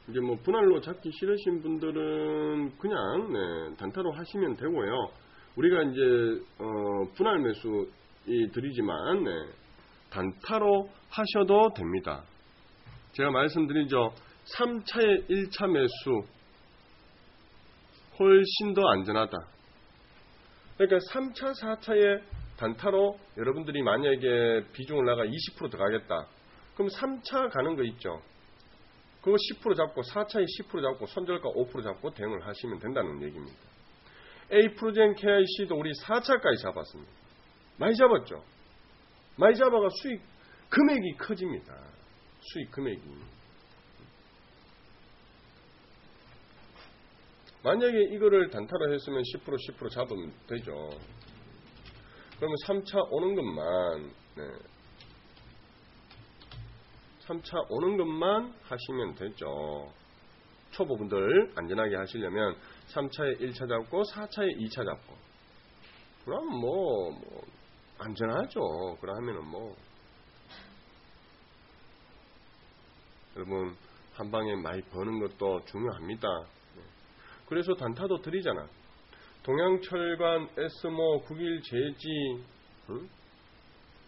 이제 뭐 분할로 잡기 싫으신 분들은 그냥, 네, 단타로 하시면 되고요. 우리가 이제 분할 매수이 드리지만, 네, 단타로 하셔도 됩니다. 제가 말씀드리죠. 3차의 1차 매수 훨씬 더 안전하다. 그러니까 3차, 4차의 단타로 여러분들이 만약에 비중을 나가 20% 더 가겠다. 그럼 3차 가는 거 있죠. 그거 10% 잡고 4차에 10% 잡고 손절가 5% 잡고 대응을 하시면 된다는 얘기입니다. A프로젠 KIC도 우리 4차까지 잡았습니다. 많이 잡았죠. 많이 잡아가 수익 금액이 커집니다. 수익 금액이. 만약에 이거를 단타로 했으면 10% 잡으면 되죠. 그러면 3차 오는 것만, 네, 3차 오는 것만 하시면 되죠. 초보분들 안전하게 하시려면 3차에 1차 잡고 4차에 2차 잡고, 그럼 뭐 안전하죠. 그러면은 뭐 여러분 한 방에 많이 버는 것도 중요합니다. 그래서 단타도 드리잖아. 동양철관, 에스모, 국일제지, 응?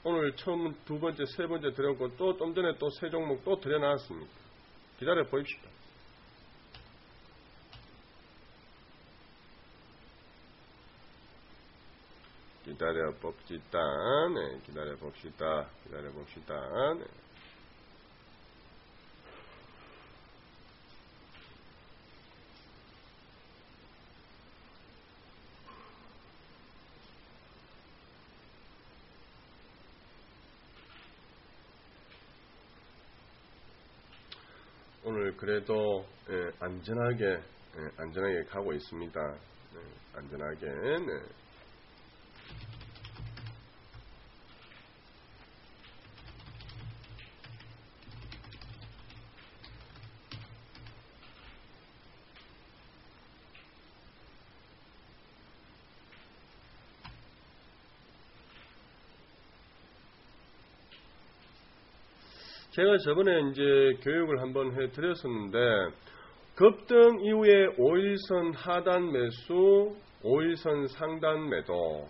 오늘 처음 두 번째, 세 번째 드렸고 또 좀 전에 또 세 종목 또 드려놨습니다. 기다려 보십시다. 기다려 봅시다. 네, 기다려 봅시다. 네. 오늘 그래도 안전하게 가고 있습니다. 안전하게. 제가 저번에 이제 교육을 한번 해드렸었는데, 급등 이후에 5일선 하단 매수, 5일선 상단 매도,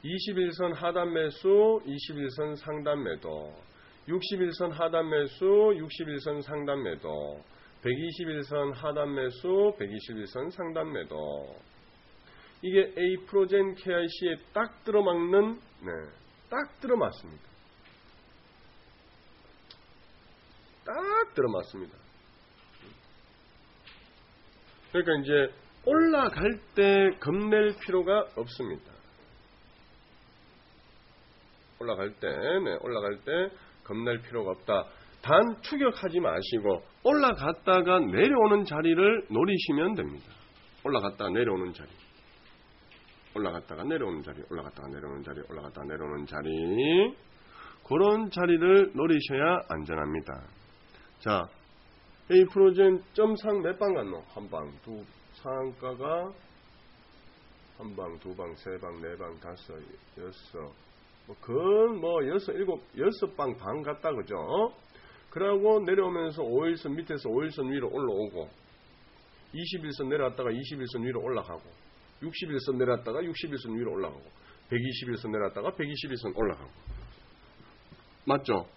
21선 하단 매수, 21선 상단 매도, 61선 하단 매수, 61선 상단 매도, 121선 하단 매수, 121선 상단 매도. 이게 A 프로젠 KIC에 딱 들어맞는, 딱 들어맞습니다. 딱 들어맞습니다. 그러니까 이제 올라갈 때 겁낼 필요가 없습니다. 올라갈 때 겁낼 필요가 없다. 단 추격하지 마시고 올라갔다가 내려오는 자리를 노리시면 됩니다. 올라갔다가 내려오는 자리. 올라갔다가 내려오는 자리. 올라갔다가 내려오는 자리. 올라갔다가 내려오는 자리. 그런 자리를 노리셔야 안전합니다. 자, A 프로젠 점상 몇 방 갔노? 한 방, 두, 상한가가 한 방, 두 방, 세 방, 네 방, 다섯, 여섯, 여섯 방 반 갔다, 그죠? 그러고 내려오면서 5일선 밑에서 5일선 위로 올라오고, 21선 내려왔다가 21선 위로 올라가고, 61선 내려왔다가 61선 위로 올라가고, 121선 내려왔다가 121선 올라가고. 맞죠?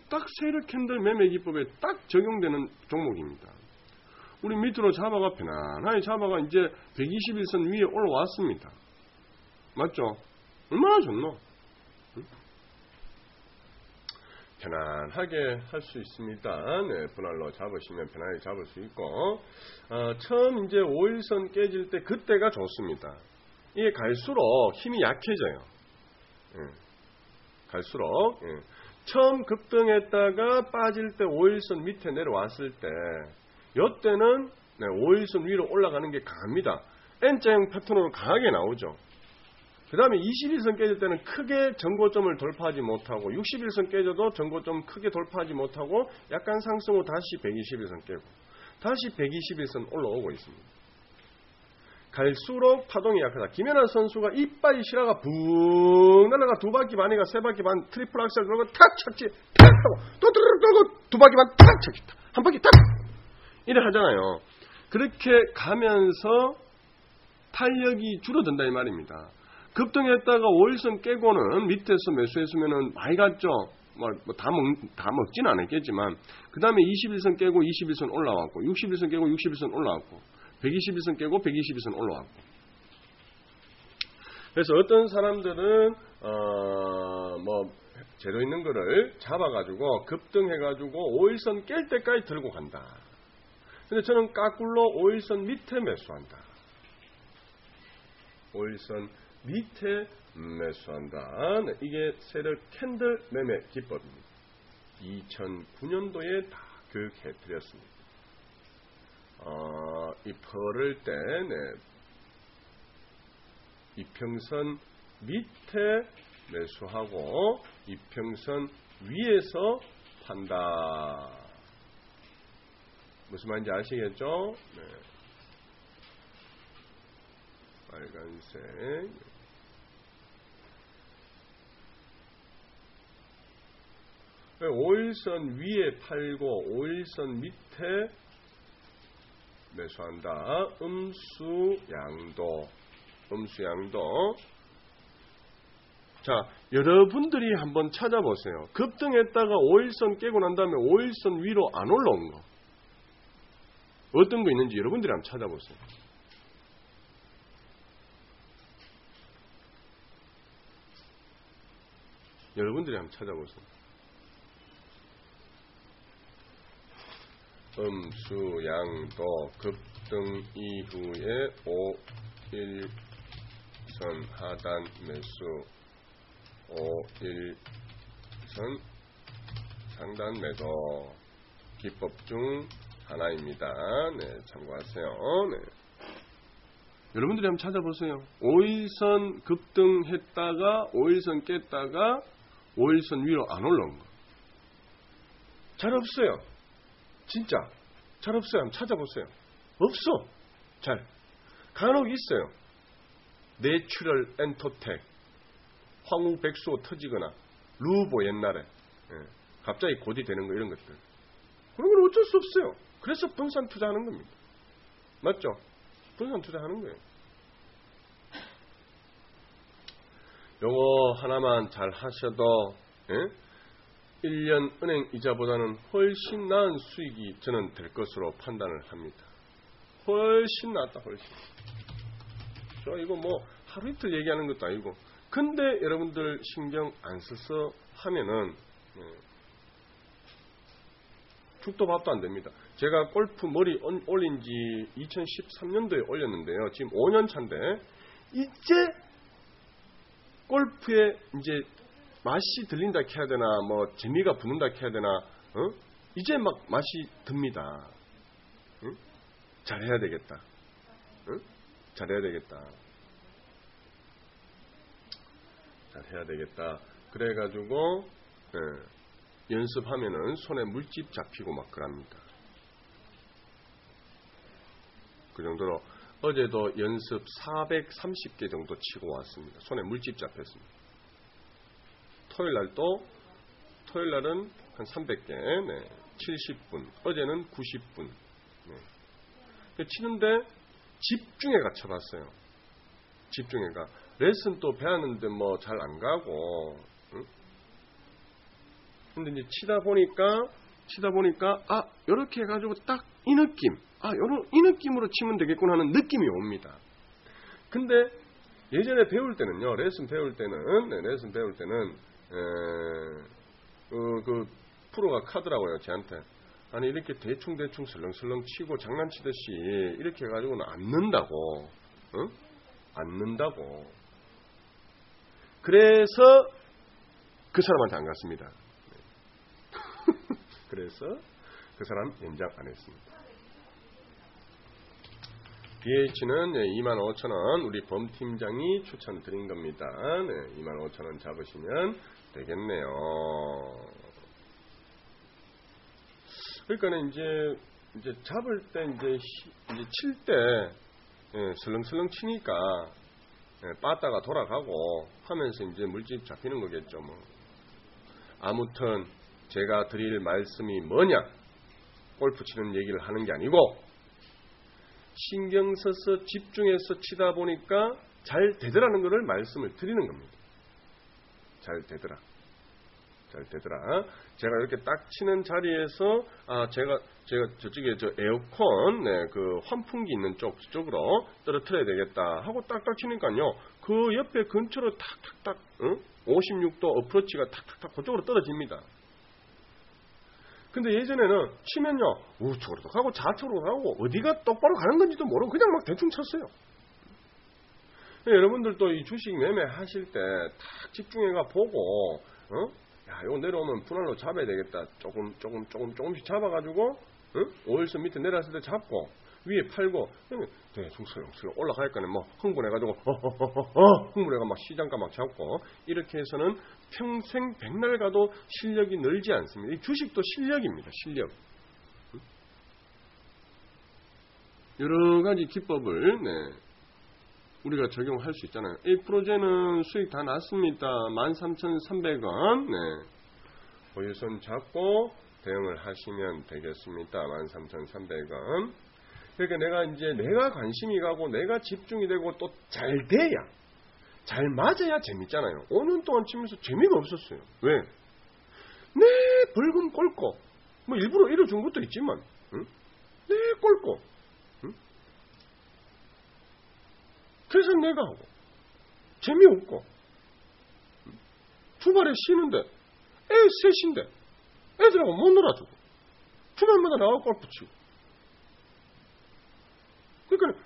딱 세력 캔들 매매 기법에 딱 적용되는 종목입니다. 우리 밑으로 잡아가 편안하게 잡아가 이제 121선 위에 올라왔습니다. 맞죠? 얼마나 좋노? 응? 편안하게 할 수 있습니다. 분할로 잡으시면 편하게 잡을 수 있고, 처음 이제 5일선 깨질 때 그때가 좋습니다. 이게 갈수록 힘이 약해져요. 갈수록. 처음 급등했다가 빠질 때 5일선 밑에 내려왔을 때 이때는 5일선 위로 올라가는 게 강합니다. N자형 패턴으로 강하게 나오죠. 그 다음에 21선 깨질 때는 크게 전고점을 돌파하지 못하고 61선 깨져도 전고점 크게 돌파하지 못하고 약간 상승 후 다시 121선 깨고 다시 121선 올라오고 있습니다. 갈수록 파동이 약하다. 김연아 선수가 이빨이 실화가 붕 날아가 두 바퀴 반이가 세 바퀴 반 트리플 악셀 돌고 탁 착지 탁 하고 또 드르륵 돌고 두 바퀴 반 탁 착지 한 바퀴 탁 이래 하잖아요. 그렇게 가면서 탄력이 줄어든다 이 말입니다. 급등했다가 5일선 깨고는 밑에서 매수했으면은 많이 갔죠. 다 먹진 않았겠지만 그 다음에 21선 깨고 21선 올라왔고 61선 깨고 61선 올라왔고 121선 깨고 122선 올라왔고. 그래서 어떤 사람들은 재료 있는 거를 잡아가지고 급등해가지고 5일선 깰 때까지 들고 간다. 근데 저는 까꿀로 5일선 밑에 매수한다. 5일선 밑에 매수한다. 이게 세력 캔들 매매 기법입니다. 2009년도에 다 교육해 드렸습니다. 이 펄을 때 이평선 밑에 매수하고 이평선 위에서 판다. 무슨 말인지 아시겠죠? 빨간색. 네. 5일선 위에 팔고 5일선 밑에 매수한다. 음수양도. 자, 여러분들이 한번 찾아보세요. 급등했다가 5일선 깨고 난 다음에 5일선 위로 안 올라온 거. 어떤 거 있는지 여러분들이 한번 찾아보세요. 여러분들이 한번 찾아보세요. 음수양도 급등 이후에 5일선 하단 매수 5일선 상단 매도 기법 중 하나입니다. 네, 참고하세요. 네. 여러분들이 한번 찾아보세요. 5일선 급등했다가 5일선 깼다가 5일선 위로 안 올라온 거. 잘 없어요. 진짜 잘 없어요. 한번 찾아보세요. 없어. 잘. 간혹 있어요. 내추럴 엔터텍, 황우백수호 터지거나 루보 옛날에 갑자기 고디 되는 거 이런 것들. 그런 건 어쩔 수 없어요. 그래서 분산 투자하는 겁니다. 맞죠? 분산 투자하는 거예요. 요거 하나만 잘 하셔도 1년 은행 이자보다는 훨씬 나은 수익이 저는 될 것으로 판단을 합니다. 훨씬 낫다. 훨씬. 저 이거 뭐 하루 이틀 얘기하는 것도 아니고, 근데 여러분들 신경 안 써서 하면은 죽도 밥도 안 됩니다. 제가 골프 머리 올린 지 2013년도에 올렸는데요. 지금 5년 차인데 이제 골프에 이제 맛이 들린다 해야 되나, 뭐 재미가 붙는다 해야 되나, 이제 막 맛이 듭니다. 잘해야 되겠다. 잘해야 되겠다. 잘해야 되겠다. 그래가지고 연습하면은 손에 물집 잡히고 막 그럽니다. 그 정도로 어제도 연습 430개 정도 치고 왔습니다. 손에 물집 잡혔습니다. 토요일날은 한 300개, 70분, 어제는 90분. 치는데 집중해가 쳐봤어요. 집중해가. 레슨 또 배웠는데 뭐 잘 안 가고, 근데 이제 치다 보니까, 요렇게 해가지고 딱 이 느낌, 이 느낌으로 치면 되겠구나 하는 느낌이 옵니다. 근데 예전에 배울 때는요, 레슨 배울 때는, 그 프로가 카더라고요, 저한테. 아니, 이렇게 대충 슬렁슬렁 치고 장난치듯이 이렇게 해가지고는 안 는다고, 안 는다고. 그래서 그 사람한테 안 갔습니다. 그래서 그 사람 연장 안 했습니다. BH는 25,000원 우리 범팀장이 추천드린 겁니다. 25,000원 잡으시면 되겠네요. 그러니까 이제 잡을 때 이제 칠 때 슬렁슬렁 치니까 빠따가 돌아가고 하면서 이제 물집 잡히는 거겠죠. 뭐. 아무튼 제가 드릴 말씀이 뭐냐? 골프 치는 얘기를 하는 게 아니고 신경 써서 집중해서 치다 보니까 잘 되더라는 것을 말씀을 드리는 겁니다. 잘 되더라. 제가 이렇게 딱 치는 자리에서 제가 저쪽에 저 에어컨 그 환풍기 있는 쪽으로 떨어뜨려야 되겠다 하고 딱딱 치니까요. 그 옆에 근처로 탁탁탁 56도 어프로치가 탁탁탁 그쪽으로 떨어집니다. 근데 예전에는 치면요. 우측으로도 가고 좌측으로도 가고 어디가 똑바로 가는 건지도 모르고 그냥 막 대충 쳤어요. 여러분들도 이 주식 매매 하실 때 탁 집중해가 보고 야, 이거 내려오면 분할로 잡아야 되겠다. 조금씩 잡아가지고 5일선 밑에 내려왔을 때 잡고 위에 팔고 대충 슬렁슬렁 올라갈 거는 뭐 흥분해가지고 흥분해가 막 시장가 막 잡고 이렇게 해서는 평생 백날 가도 실력이 늘지 않습니다. 이 주식도 실력입니다. 실력. 여러 가지 기법을 우리가 적용할 수 있잖아요. 1%제는 수익 다 났습니다. 13,300원. 보유선 잡고 대응을 하시면 되겠습니다. 13,300원. 그러니까 내가 관심이 가고 내가 집중이 되고 또 잘 돼야, 잘 맞아야 재밌잖아요. 5년 동안 치면서 재미가 없었어요. 왜? 내 벌금 꼴고, 뭐 일부러 이뤄준 것도 있지만, 내 꼴고, 그래서 내가 하고 재미없고 주말에 쉬는데 애 셋인데 애들하고 못 놀아주고 주말마다 나와 골프 치고 그러니까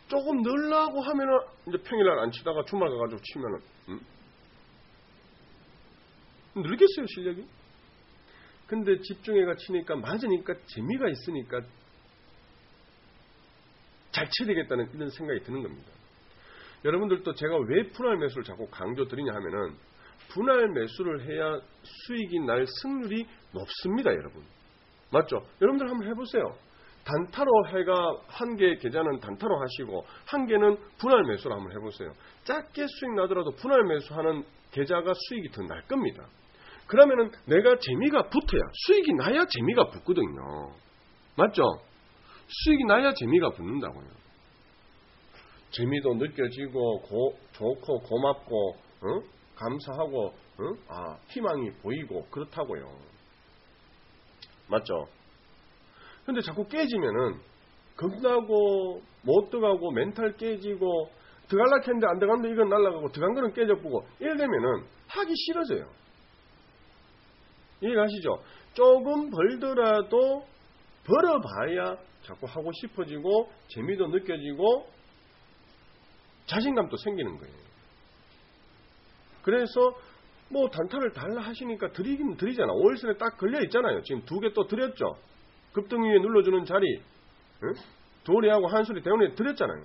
조금 늘라고 하면은 이제 평일날 안 치다가 주말 가가지고 치면은 늘겠어요 실력이? 근데 집중해가 치니까 맞으니까 재미가 있으니까 잘 쳐야 되겠다는 이런 생각이 드는 겁니다. 여러분들도 제가 왜 분할 매수를 자꾸 강조드리냐 하면은 분할 매수를 해야 수익이 날 승률이 높습니다, 여러분. 맞죠? 여러분들 한번 해보세요. 단타로 해가 한 개 계좌는 단타로 하시고 한 개는 분할 매수를 한번 해보세요. 작게 수익 나더라도 분할 매수하는 계좌가 수익이 더 날 겁니다. 그러면은 내가 재미가 붙어야 수익이 나야 재미가 붙거든요. 맞죠? 수익이 나야 재미가 붙는다고요. 재미도 느껴지고 좋고 고맙고 감사하고 희망이 보이고 그렇다고요. 맞죠? 근데 자꾸 깨지면은 겁나고 못 들어가고 멘탈 깨지고 들어갈라 했는데 안 들어갔는데 이건 날아가고 들어간 거는 깨져보고 이래 되면은 하기 싫어져요. 이해가시죠? 조금 벌더라도 벌어봐야 자꾸 하고 싶어지고 재미도 느껴지고 자신감도 생기는 거예요. 그래서 뭐 단타를 달라 하시니까 드리긴 드리잖아. 5일선에 딱 걸려 있잖아요. 지금 2개 또 드렸죠. 급등 위에 눌러주는 자리 도리하고 한소리 대원에 드렸잖아요.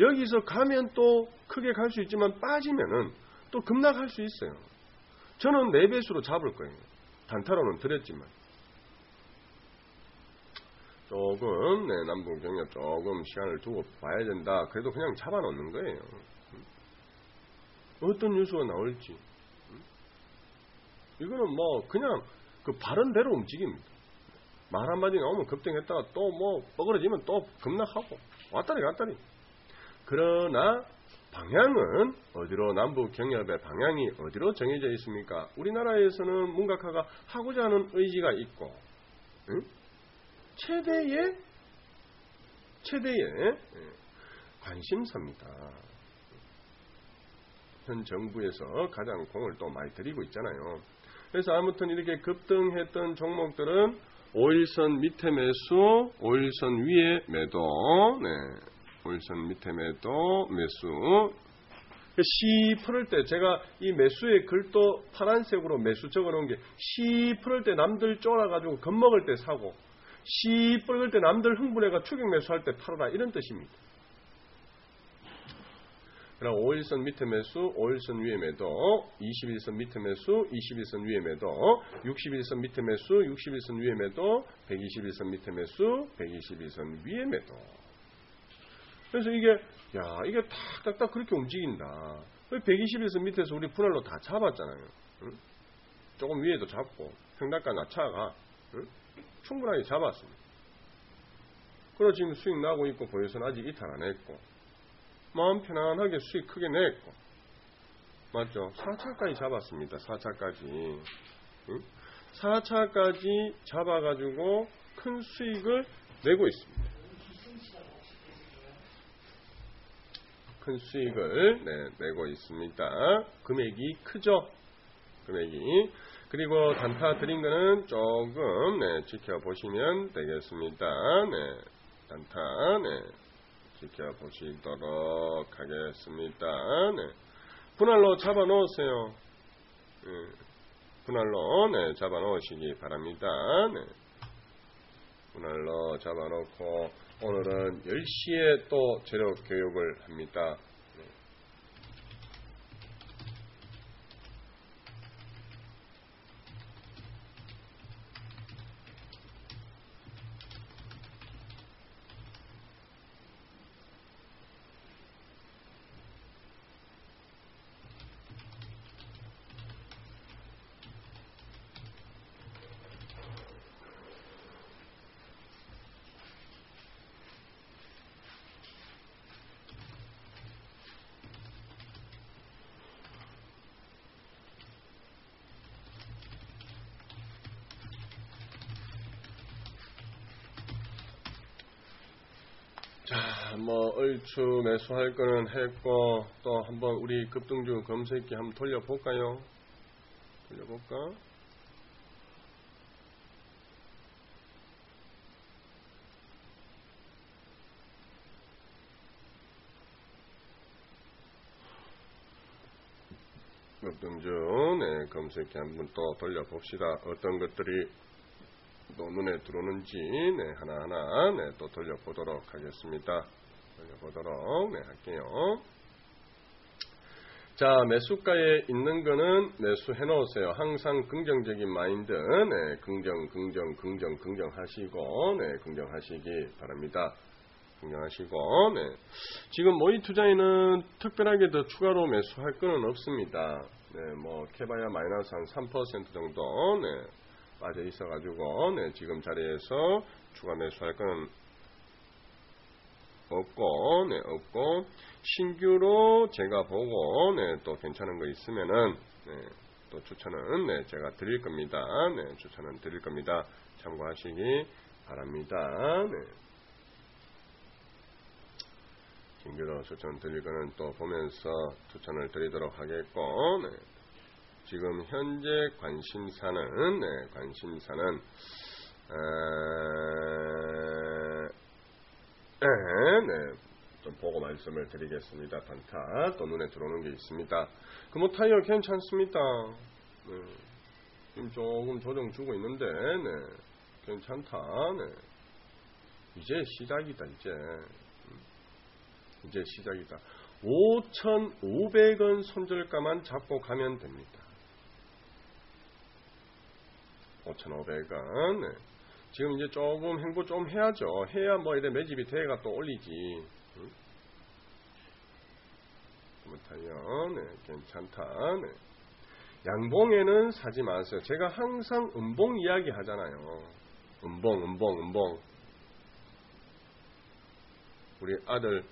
여기서 가면 또 크게 갈 수 있지만 빠지면은 또 급락할 수 있어요. 저는 4배수로 잡을 거예요. 단타로는 드렸지만 조금 남북 경협 조금 시간을 두고 봐야 된다. 그래도 그냥 잡아놓는 거예요. 어떤 뉴스가 나올지 이거는 뭐 그냥 그 바른 대로 움직입니다. 말 한마디 나오면 급등했다가 또 뭐 뻐그러지면 또 급락하고 왔다리 갔다리. 그러나 방향은 어디로 남북 경협의 방향이 어디로 정해져 있습니까? 우리나라에서는 문각화가 하고자 하는 의지가 있고 최대의 관심사입니다. 현 정부에서 가장 공을 또 많이 들이고 있잖아요. 그래서 아무튼 이렇게 급등했던 종목들은 5일선 밑에 매수, 5일선 위에 매도, 5일선 밑에 매수. 시 풀을 때 제가 이 매수의 글도 파란색으로 매수 적어놓은 게 시 풀을 때 남들 쫄아가지고 겁먹을 때 사고 시 뿔을 때 남들 흥분해가 추격 매수할 때 팔아라 이런 뜻입니다. 그럼 5일선 밑에 매수, 5일선 위에 매도, 21선 밑에 매수, 21선 위에 매도, 61선 밑에 매수, 61선 위에 매도, 121선 밑에 매수, 121선 위에 매도. 그래서 이게 탁탁탁 그렇게 움직인다. 121선 밑에서 우리 분할로 다 잡았잖아요. 응? 조금 위에도 잡고 평단가 낮춰가 충분하게 잡았습니다. 그리고 지금 수익 나고 있고 보유선 아직 이탈 안 했고 마음 편안하게 수익 크게 냈고 맞죠? 4차까지 잡았습니다. 4차까지 4차까지 잡아가지고 큰 수익을 내고 있습니다. 큰 수익을 내고 있습니다. 금액이 크죠? 금액이. 그리고 단타 드린 거는 조금 지켜보시면 되겠습니다. 단타 지켜보시도록 하겠습니다. 분할로 잡아 놓으세요. 분할로 잡아 놓으시기 바랍니다. 분할로 잡아 놓고 오늘은 10시에 또 재료 교육을 합니다. 자, 뭐 얼추 매수할 거는 했고 또 한번 우리 급등주 검색기 한번 돌려볼까요? 돌려볼까? 급등주 검색기 한번 또 돌려봅시다. 어떤 것들이 또 눈에 들어오는지 하나하나 또 돌려보도록 하겠습니다. 돌려보도록 할게요. 자, 매수가에 있는 거는 매수해 놓으세요. 항상 긍정적인 마인드, 긍정하시고, 긍정하시기 바랍니다. 긍정하시고, 지금 모의 투자에는 특별하게 더 추가로 매수할 거는 없습니다. 뭐, 캐봐야 마이너스 한 3% 정도, 빠져 있어가지고, 지금 자리에서 추가 매수할 거는 없고, 신규로 제가 보고, 또 괜찮은 거 있으면은, 또 추천은, 제가 드릴 겁니다. 추천은 드릴 겁니다. 참고하시기 바랍니다. 신규로 추천 드릴 거는 또 보면서 추천을 드리도록 하겠고, 지금 현재 관심사는, 좀 보고 말씀을 드리겠습니다. 단타 또 눈에 들어오는 게 있습니다. 금호타이어 괜찮습니다. 지금 조금 조정 주고 있는데, 괜찮다. 이제 시작이다. 이제 시작이다. 5,500원 손절가만 잡고 가면 됩니다. 5,500원. 지금 이제 조금 행보 좀 해야죠. 해야 뭐 이래 매집이 돼가 또 올리지. 타이어, 괜찮다. 양봉에는 사지 마세요. 제가 항상 음봉 이야기 하잖아요. 음봉. 우리 아들,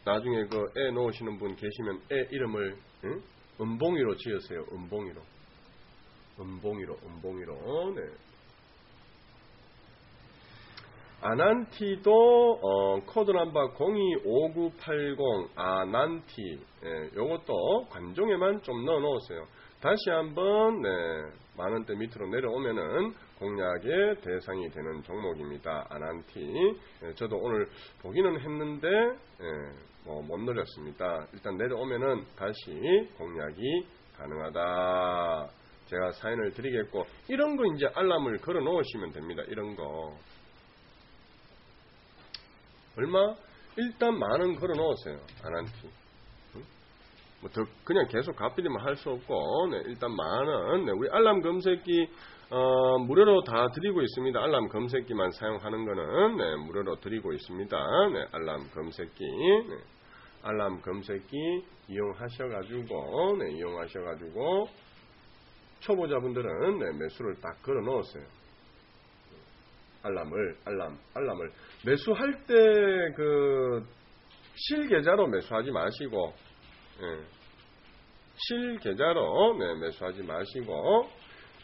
나중에 그 애 놓으시는 분 계시면 애 이름을 음봉이로 지으세요. 음봉이로. 아난티도 코드 넘버 025980 아난티, 요것도 관종에만 좀 넣어 놓으세요. 다시 한번 만원대 밑으로 내려오면은 공략의 대상이 되는 종목입니다. 아난티. 저도 오늘 보기는 했는데 못 노렸습니다. 일단 내려오면은 다시 공략이 가능하다. 제가 사인을 드리겠고, 이런 거 이제 알람을 걸어 놓으시면 됩니다. 이런 거. 얼마? 일단 만원 걸어 놓으세요. 아난티. 뭐 더 그냥 계속 갚이기만 할 수 없고, 일단 만원. 우리 알람 검색기 무료로 다 드리고 있습니다. 알람 검색기만 사용하는 거는 무료로 드리고 있습니다. 알람 검색기. 알람 검색기 이용하셔가지고 초보자분들은 매수를 딱 걸어 놓으세요. 알람을 매수할 때 그 실계좌로 매수하지 마시고, 실계좌로 매수하지 마시고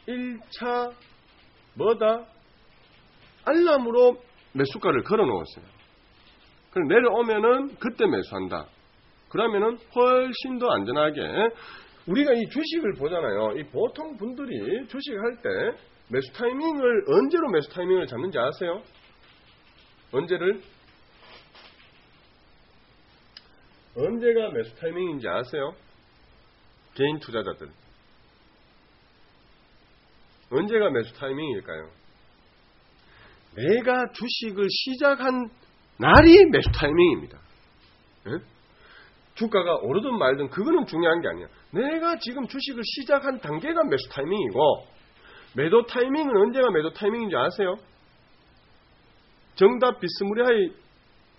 1차 알람으로 매수가를 걸어 놓으세요. 그럼 내려오면은 그때 매수한다. 그러면은 훨씬 더 안전하게, 우리가 이 주식을 보잖아요. 이 보통 분들이 주식할 때 매수 타이밍을, 언제로 매수 타이밍을 잡는지 아세요? 언제가 매수 타이밍인지 아세요? 개인 투자자들. 언제가 매수 타이밍일까요? 내가 주식을 시작한 날이 매수 타이밍입니다. 주가가 오르든 말든 그거는 중요한 게 아니야. 내가 지금 주식을 시작한 단계가 매수 타이밍이고, 매도 타이밍은 언제가 매도 타이밍인지 아세요? 정답 비스무리하게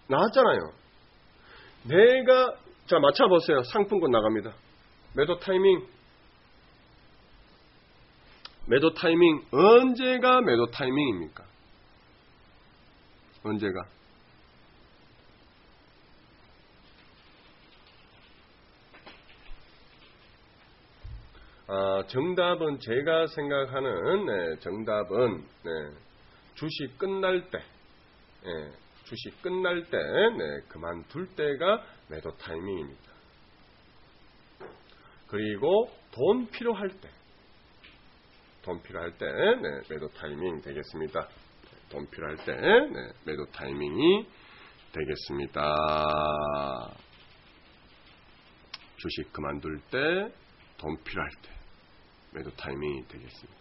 나왔잖아요. 자, 맞춰보세요. 상품권 나갑니다. 매도 타이밍, 언제가 매도 타이밍입니까? 언제가? 정답은 제가 생각하는 정답은 주식 끝날 때, 그만둘 때가 매도 타이밍입니다. 그리고 돈 필요할 때 매도 타이밍 되겠습니다. 돈 필요할 때 매도 타이밍이 되겠습니다. 주식 그만둘 때, 돈 필요할 때 매도 타이밍이 되겠습니다.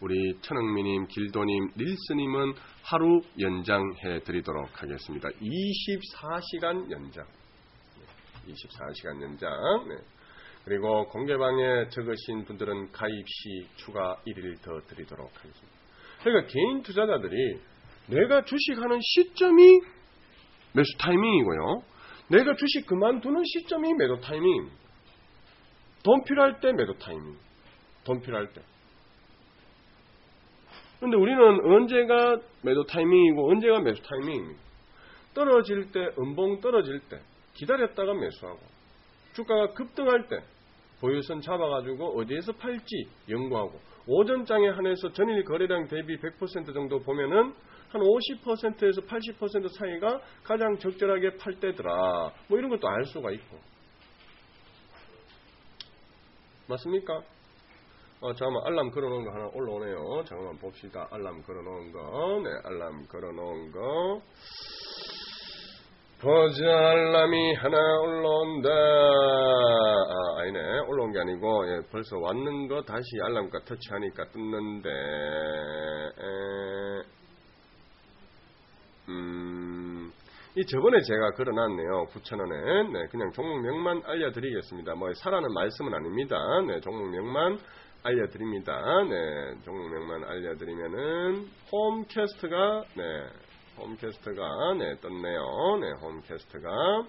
우리 천흥미님, 길도님, 릴스님은 하루 연장해 드리도록 하겠습니다. 24시간 연장. 24시간 연장. 네. 그리고 공개방에 적으신 분들은 가입 시 추가 1일 더 드리도록 하겠습니다. 그러니까 개인 투자자들이 내가 주식하는 시점이 매수 타이밍이고요. 내가 주식 그만두는 시점이 매도 타이밍입니다. 돈 필요할 때 매도 타이밍. 돈 필요할 때. 근데 우리는 언제가 매도 타이밍이고 언제가 매수 타이밍입니다. 떨어질 때, 음봉 떨어질 때 기다렸다가 매수하고, 주가가 급등할 때 보유선 잡아가지고 어디에서 팔지 연구하고, 오전장에 한해서 전일 거래량 대비 100% 정도 보면은 한 50%에서 80% 사이가 가장 적절하게 팔 때더라. 뭐 이런 것도 알 수가 있고. 맞습니까? 잠깐만, 알람 걸어놓은 거 하나 올라오네요. 잠깐만 봅시다. 알람 걸어놓은 거. 네, 알람 걸어놓은 거. 보자, 알람이 하나 올라온다. 아니네. 올라온 게 아니고, 예, 벌써 왔는 거 다시 알람과 터치하니까 떴는데, 이 저번에 제가 걸어놨네요. 9,000원에. 네, 그냥 종목명만 알려드리겠습니다. 뭐, 사라는 말씀은 아닙니다. 네, 종목명만 알려드립니다. 네, 종목명만 알려드리면은, 홈캐스트가, 네, 네, 떴네요. 네, 홈캐스트가,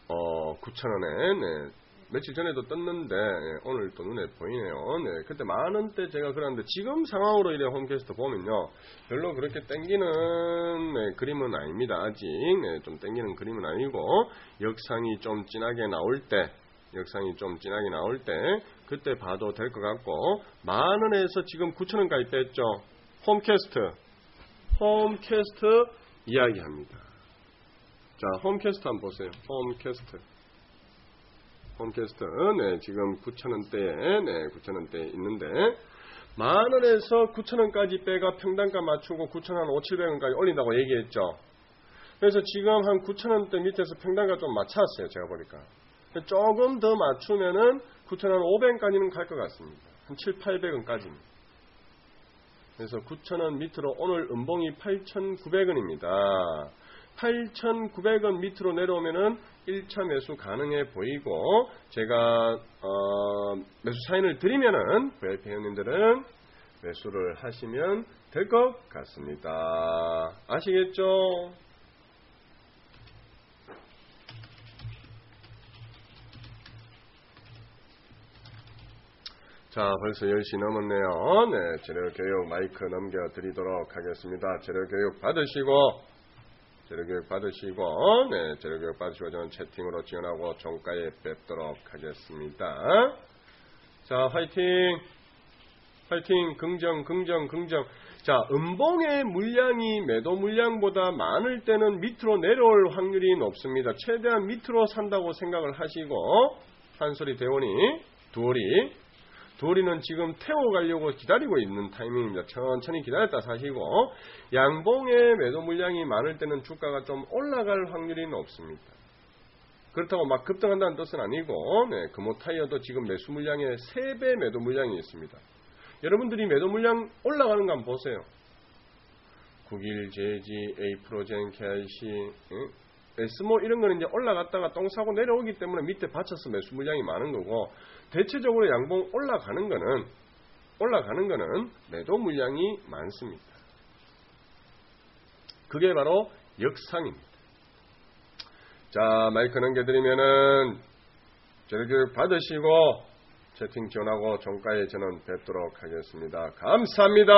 9,000원에, 네, 며칠 전에도 떴는데, 네, 오늘 또 눈에 보이네요. 네, 그때 만원대 제가 그랬는데, 지금 상황으로 이래 홈캐스트 보면요, 별로 그렇게 땡기는, 네, 그림은 아닙니다. 아직, 네, 좀 땡기는 그림은 아니고, 역상이 좀 진하게 나올 때, 그때 봐도 될 것 같고, 만원에서 지금 9,000원 가입했죠. 홈캐스트 이야기합니다. 자, 홈캐스트 한번 보세요. 홈캐스트, 네, 지금 9,000원대에, 네, 9,000원대에 있는데, 만원에서 9,000원까지 빼가 평단가 맞추고 9,500원까지 올린다고 얘기했죠. 그래서 지금 한 9,000원대 밑에서 평단가 좀 맞췄어요. 제가 보니까. 조금 더 맞추면은 9,500원까지는 갈 것 같습니다. 한 7,800원까지는. 그래서 9,000원 밑으로 오늘 음봉이 8,900원입니다. 8,900원 밑으로 내려오면은 1차 매수 가능해 보이고, 제가 매수 사인을 드리면은 VIP 회원님들은 매수를 하시면 될 것 같습니다. 아시겠죠? 자, 벌써 10시 넘었네요. 네, 재료교육 마이크 넘겨드리도록 하겠습니다. 재료교육 받으시고, 네, 재료교육 받으시고 저는 채팅으로 지원하고 종가에 뵙도록 하겠습니다. 자, 화이팅! 긍정. 자, 음봉의 물량이 매도 물량보다 많을 때는 밑으로 내려올 확률이 높습니다. 최대한 밑으로 산다고 생각을 하시고, 한소리 대원이, 두어리는 지금 태워가려고 기다리고 있는 타이밍입니다. 천천히 기다렸다 사시고, 양봉의 매도 물량이 많을 때는 주가가 좀 올라갈 확률이 높습니다. 그렇다고 막 급등한다는 뜻은 아니고, 네, 금호타이어도 지금 매수 물량의 3배 매도 물량이 있습니다. 여러분들이 매도 물량 올라가는 거 한번 보세요. 국일, 제지, 에이프로젠, KIC, S모 이런 거는 이제 올라갔다가 똥 사고 내려오기 때문에 밑에 받쳐서 매수 물량이 많은 거고, 대체적으로 양봉 올라가는 거는 매도 물량이 많습니다. 그게 바로 역상입니다. 자, 마이크 넘겨드리면은 재료교육 받으시고 채팅 지원하고 종가에 저는 뵙도록 하겠습니다. 감사합니다.